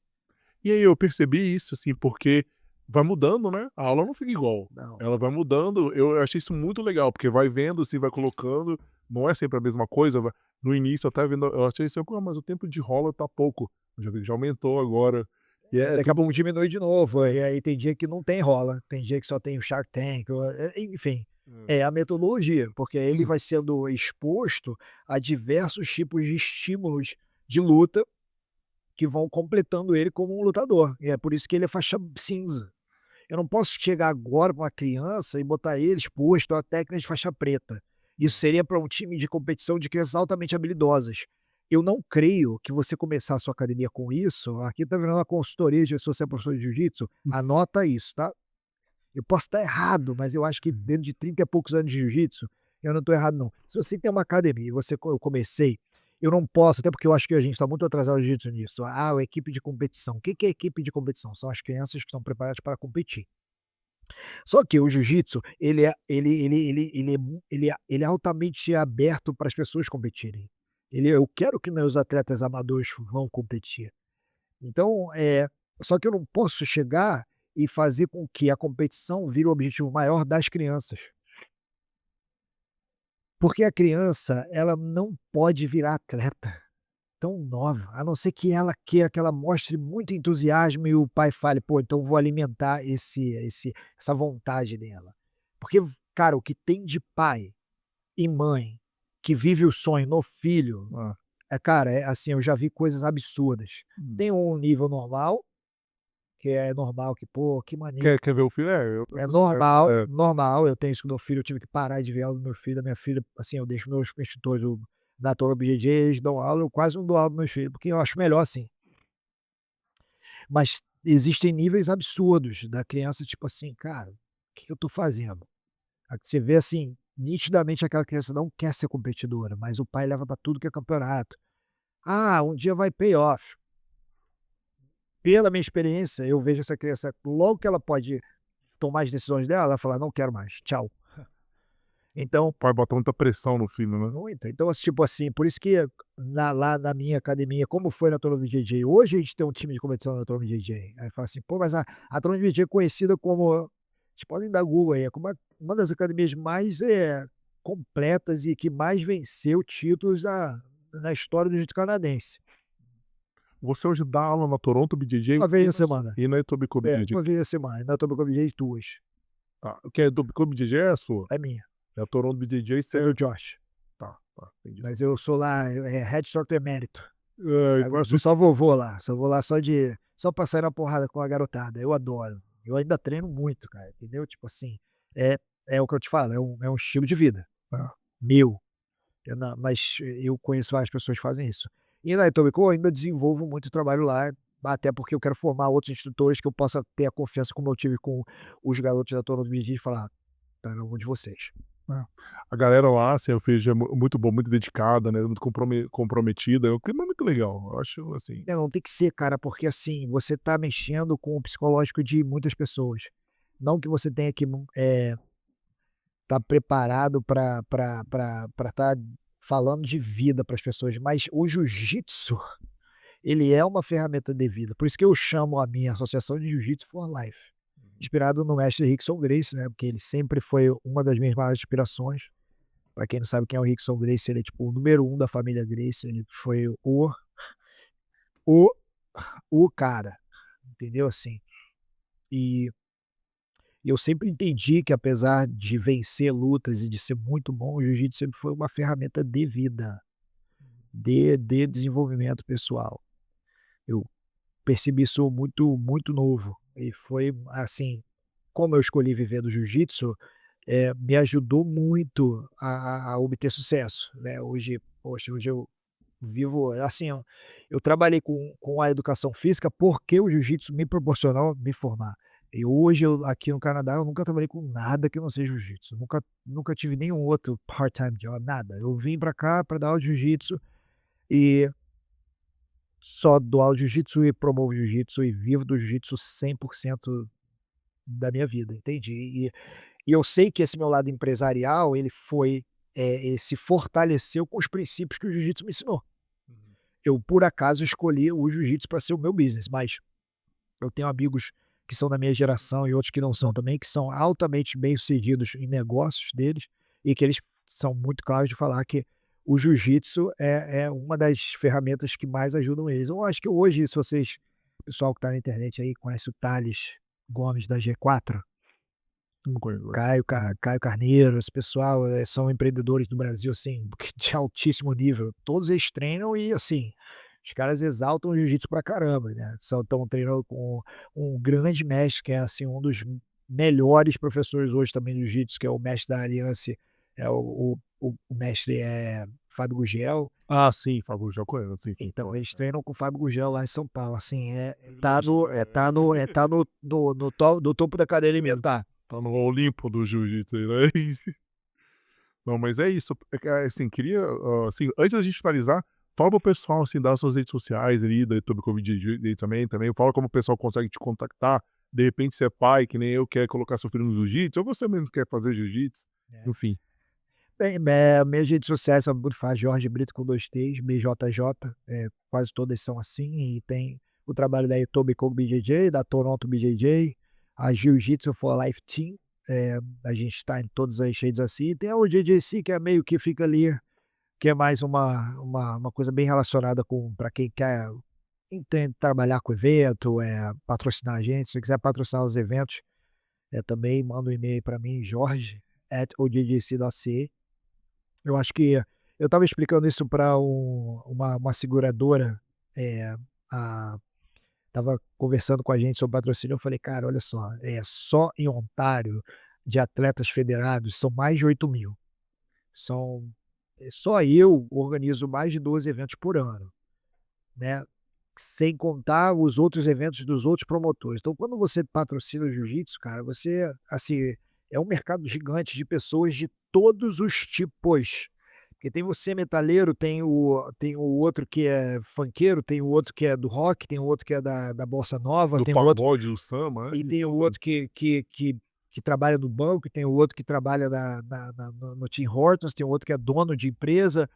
E aí eu percebi isso, assim, porque vai mudando, né, a aula não fica igual, Não. ela vai mudando. Eu achei isso muito legal, porque vai vendo, assim, vai colocando, não é sempre a mesma coisa, no início até vendo, eu achei assim: "Pô, mas o tempo de rola tá pouco", eu já vi que já aumentou agora, e é Daqui a tudo. pouco diminui de novo, e aí tem dia que não tem rola, tem dia que só tem o Shark Tank, enfim, Hum. é a metodologia, porque aí ele Hum. vai sendo exposto a diversos tipos de estímulos de luta que vão completando ele como um lutador, e é por isso que ele é faixa cinza. Eu não posso chegar agora para uma criança e botar ele exposto a técnicas de faixa preta. Isso seria para um time de competição de crianças altamente habilidosas. Eu não creio que você começar a sua academia com isso, aqui tá virando uma consultoria de se você é professor de jiu-jitsu, anota isso, tá? Eu posso estar errado, mas eu acho que dentro de 30 e poucos anos de jiu-jitsu, eu não estou errado não. Se você tem uma academia e eu comecei, eu não posso, até porque eu acho que a gente está muito atrasado no jiu-jitsu nisso. A equipe de competição. O que que é equipe de competição? São as crianças que estão preparadas para competir. Só que o jiu-jitsu, ele é altamente aberto para as pessoas competirem. Eu quero que meus atletas amadores vão competir. Então, só que eu não posso chegar e fazer com que a competição vire o objetivo maior das crianças. Porque a criança, ela não pode virar atleta tão nova, a não ser que ela queira, que ela mostre muito entusiasmo e o pai fale: "Pô, então vou alimentar essa vontade dela". Porque, cara, o que tem de pai e mãe que vive o sonho no filho, Ah, cara, assim, eu já vi coisas absurdas. hum. Tem um nível normal, que é normal que, pô, que maneiro. Quer ver o filme? É normal, É. normal, eu tenho isso com meu filho, eu tive que parar de ver aula do meu filho, da minha filha, assim, eu deixo meus instrutores, o da Toro BJJ, eles dão aula, eu quase não dou aula para meus filhos, porque eu acho melhor assim. Mas existem níveis absurdos da criança, tipo assim: "Cara, o que que eu tô fazendo?". Aí você vê, assim, nitidamente aquela criança não quer ser competidora, mas o pai leva pra tudo que é campeonato. "Ah, um dia vai pay off". Pela minha experiência, eu vejo essa criança, logo que ela pode tomar as decisões dela, ela fala: "Não quero mais, tchau". O Então pai bota muita pressão no filho, né. muita. Então, assim, tipo assim, por isso que lá na minha academia, como foi na Toro BJJ, hoje a gente tem um time de competição na Toro BJJ. Aí fala assim: "Pô, mas a Toro BJJ é conhecida como", vocês podem dar Google aí, é como uma das academias mais, completas e que mais venceu títulos na história do jiu-jitsu canadense. Você hoje dá aula na Toronto BJJ Uma vez a semana. e na Etobicoke BJJ? Uma vez a semana. Na Toro BJJ, 2. Tá, o que é Etobicoke BJJ é a sua? É minha. É a Toronto BJJ você Eu e o Josh. tá, tá, entendi. Mas eu sou lá, head instructor emérito. Agora eu sou Entendi. só vovô lá, só vou lá só pra sair na porrada com a garotada, eu adoro. Eu ainda treino muito, cara, entendeu? Tipo assim, é é o que eu te falo, é um estilo de vida, Ah, meu. Mas eu conheço várias pessoas que fazem isso. E na Etobicoke eu ainda desenvolvo muito trabalho lá, até porque eu quero formar outros instrutores que eu possa ter a confiança como eu tive com os garotos da turma do Midi e falar: "Tá na mão de vocês". é. A galera lá, assim, eu vejo é muito bom, muito dedicada, né, muito comprometida, o clima é muito legal, eu acho, assim. Não, tem que ser, cara, porque assim, você tá mexendo com o psicológico de muitas pessoas. Não que você tenha que, tá preparado para estar falando de vida para as pessoas, mas o jiu-jitsu, ele é uma ferramenta de vida. Por isso que eu chamo a minha associação de Jiu-Jitsu for Life, inspirado no mestre Rickson Gracie, né, porque ele sempre foi uma das minhas maiores inspirações. Para quem não sabe quem é o Rickson Gracie, ele é tipo o número um da família Gracie, ele foi o o cara, entendeu, assim. E eu sempre entendi que apesar de vencer lutas e de ser muito bom, o jiu-jitsu sempre foi uma ferramenta de vida, de desenvolvimento pessoal. Eu percebi isso muito novo e foi, assim, como eu escolhi viver do jiu-jitsu, me ajudou muito a obter sucesso, né. Hoje, poxa, hoje eu vivo assim, ó, eu trabalhei com a educação física, porque o jiu-jitsu me proporcionou me formar. E hoje eu aqui no Canadá, eu nunca trabalhei com nada que não seja jiu-jitsu, nunca tive nenhum outro part-time job, nada. Eu vim pra cá pra dar aula de jiu-jitsu e só dou aula de jiu-jitsu e promovo jiu-jitsu e vivo do jiu-jitsu 100% da minha vida, entende? E eu sei que esse meu lado empresarial, ele foi, ele se fortaleceu com os princípios que o jiu-jitsu me ensinou. Uhum. Eu, por acaso, escolhi o jiu-jitsu para ser o meu business, mas eu tenho amigos que são da minha geração e outros que não são também, que são altamente bem-sucedidos em negócios deles e que eles são muito claros de falar que o jiu-jitsu é uma das ferramentas que mais ajudam eles. Eu acho que hoje, se vocês, o pessoal que está na internet aí, conhece o Thales Gomes da G4, Não conheço. Caio Carneiro, esse pessoal, são empreendedores do Brasil, assim, de altíssimo nível. Todos eles treinam e, assim, os caras exaltam o jiu-jitsu pra caramba, né. Estão treinando com um grande mestre, que é, assim, um dos melhores professores hoje também do jiu-jitsu, que é o mestre da Aliança, é o mestre, Fábio Gugel. Ah, sim, Fábio, já conheço, sim, sim. Então, eles treinam com o Fábio Gugel lá em São Paulo, assim, Eu tá no imagino, é tá no é tá no no no to no topo da cadeia ali mesmo, tá. tá no Olimpo do jiu-jitsu aí, né. Não, mas é isso, é que, assim, queria, assim, antes da gente finalizar, fala para o pessoal, assim, das suas redes sociais ali, da Etobicoke BJJ também, fala como o pessoal consegue te contactar, de repente você é pai, que nem eu, quer colocar seu filho no jiu-jitsu, ou você mesmo quer fazer jiu-jitsu, É. enfim. Bem, minhas redes sociais são muito fáceis, Jorge Brito com 2 T's, BJJ, quase todas são assim, e tem o trabalho da Etobicoke BJJ, da Toronto BJJ, a Jiu-Jitsu for Life Team, a gente está em todas as redes assim, e tem o JJC que é meio que fica ali, que é mais uma coisa bem relacionada com para quem quer entende trabalhar com evento, patrocinar a gente, se você quiser patrocinar os eventos, também manda um e-mail para mim, jorge@ojjc.ca. Eu acho que eu estava explicando isso para uma seguradora, eh, a estava conversando com a gente sobre patrocínio, eu falei: "Cara, olha só, só em Ontário, de atletas federados, são mais de 8.000. São só eu organizo mais de 12 eventos por ano, né, sem contar os outros eventos dos outros promotores. Então, quando você patrocina o jiu-jitsu, cara, você, assim, é um mercado gigante de pessoas de todos os tipos. Porque tem você metaleiro, tem o outro que é funkeiro, tem o outro que é do rock, tem o outro que é da bossa nova, Do tem o outro pagode, do samba, e de tem o tudo. outro que trabalha no banco, tem o outro que trabalha no Tim Hortons, tem o outro que é dono de empresa.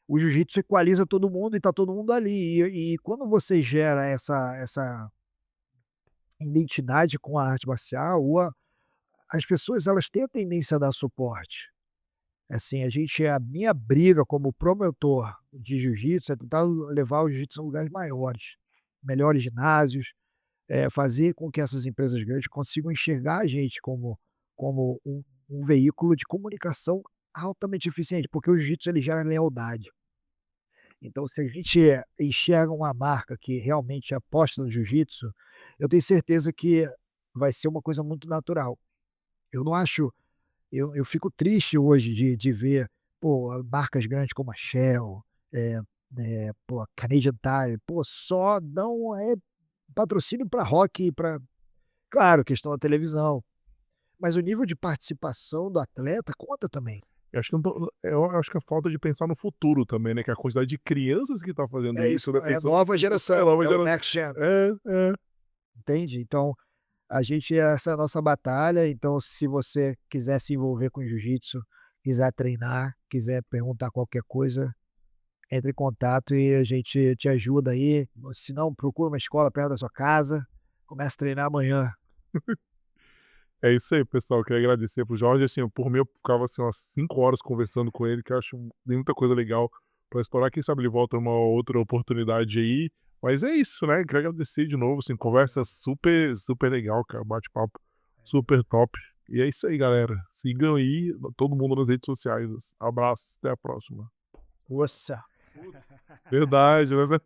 O jiu-jitsu equaliza todo mundo e tá todo mundo ali. E quando você gera essa identidade com a arte marcial, as pessoas elas têm a tendência a dar suporte. Assim, a minha briga como promotor de jiu-jitsu é tentar levar o jiu-jitsu a lugares maiores, melhores ginásios, fazer com que essas empresas grandes consigam enxergar a gente como um veículo de comunicação altamente eficiente, porque o jiu-jitsu ele gera lealdade. Então, se a gente enxerga uma marca que realmente aposta no jiu-jitsu, eu tenho certeza que vai ser uma coisa muito natural. Eu não acho eu fico triste hoje de ver, pô, marcas grandes como a Shell, pô, a Canadian Tire, pô, só não patrocínio para rock e pra claro, questão da televisão, mas o nível de participação do atleta conta também. Eu acho que a falta de pensar no futuro também, né, que a quantidade de crianças que tá fazendo É isso, isso, né, é a pensando no nova futuro é geração, nova é o geração. next gen, É, é. entende? Então essa é a nossa batalha, então se você quiser se envolver com jiu-jitsu, quiser treinar, quiser perguntar qualquer coisa, entre em contato e a gente te ajuda aí. Se não, procura uma escola perto da sua casa, começa a treinar amanhã. É isso aí, pessoal. Eu queria agradecer pro Jorge, assim, por mim eu ficava, assim, umas 5 horas conversando com ele, que eu acho tem muita coisa legal pra explorar. Quem sabe ele volta uma outra oportunidade aí. Mas é isso, né, queria agradecer de novo, assim, conversa super, super legal, cara, bate-papo super top. E é isso aí, galera. Sigam aí todo mundo nas redes sociais. Abraço, até a próxima. Nossa. Verdade, né?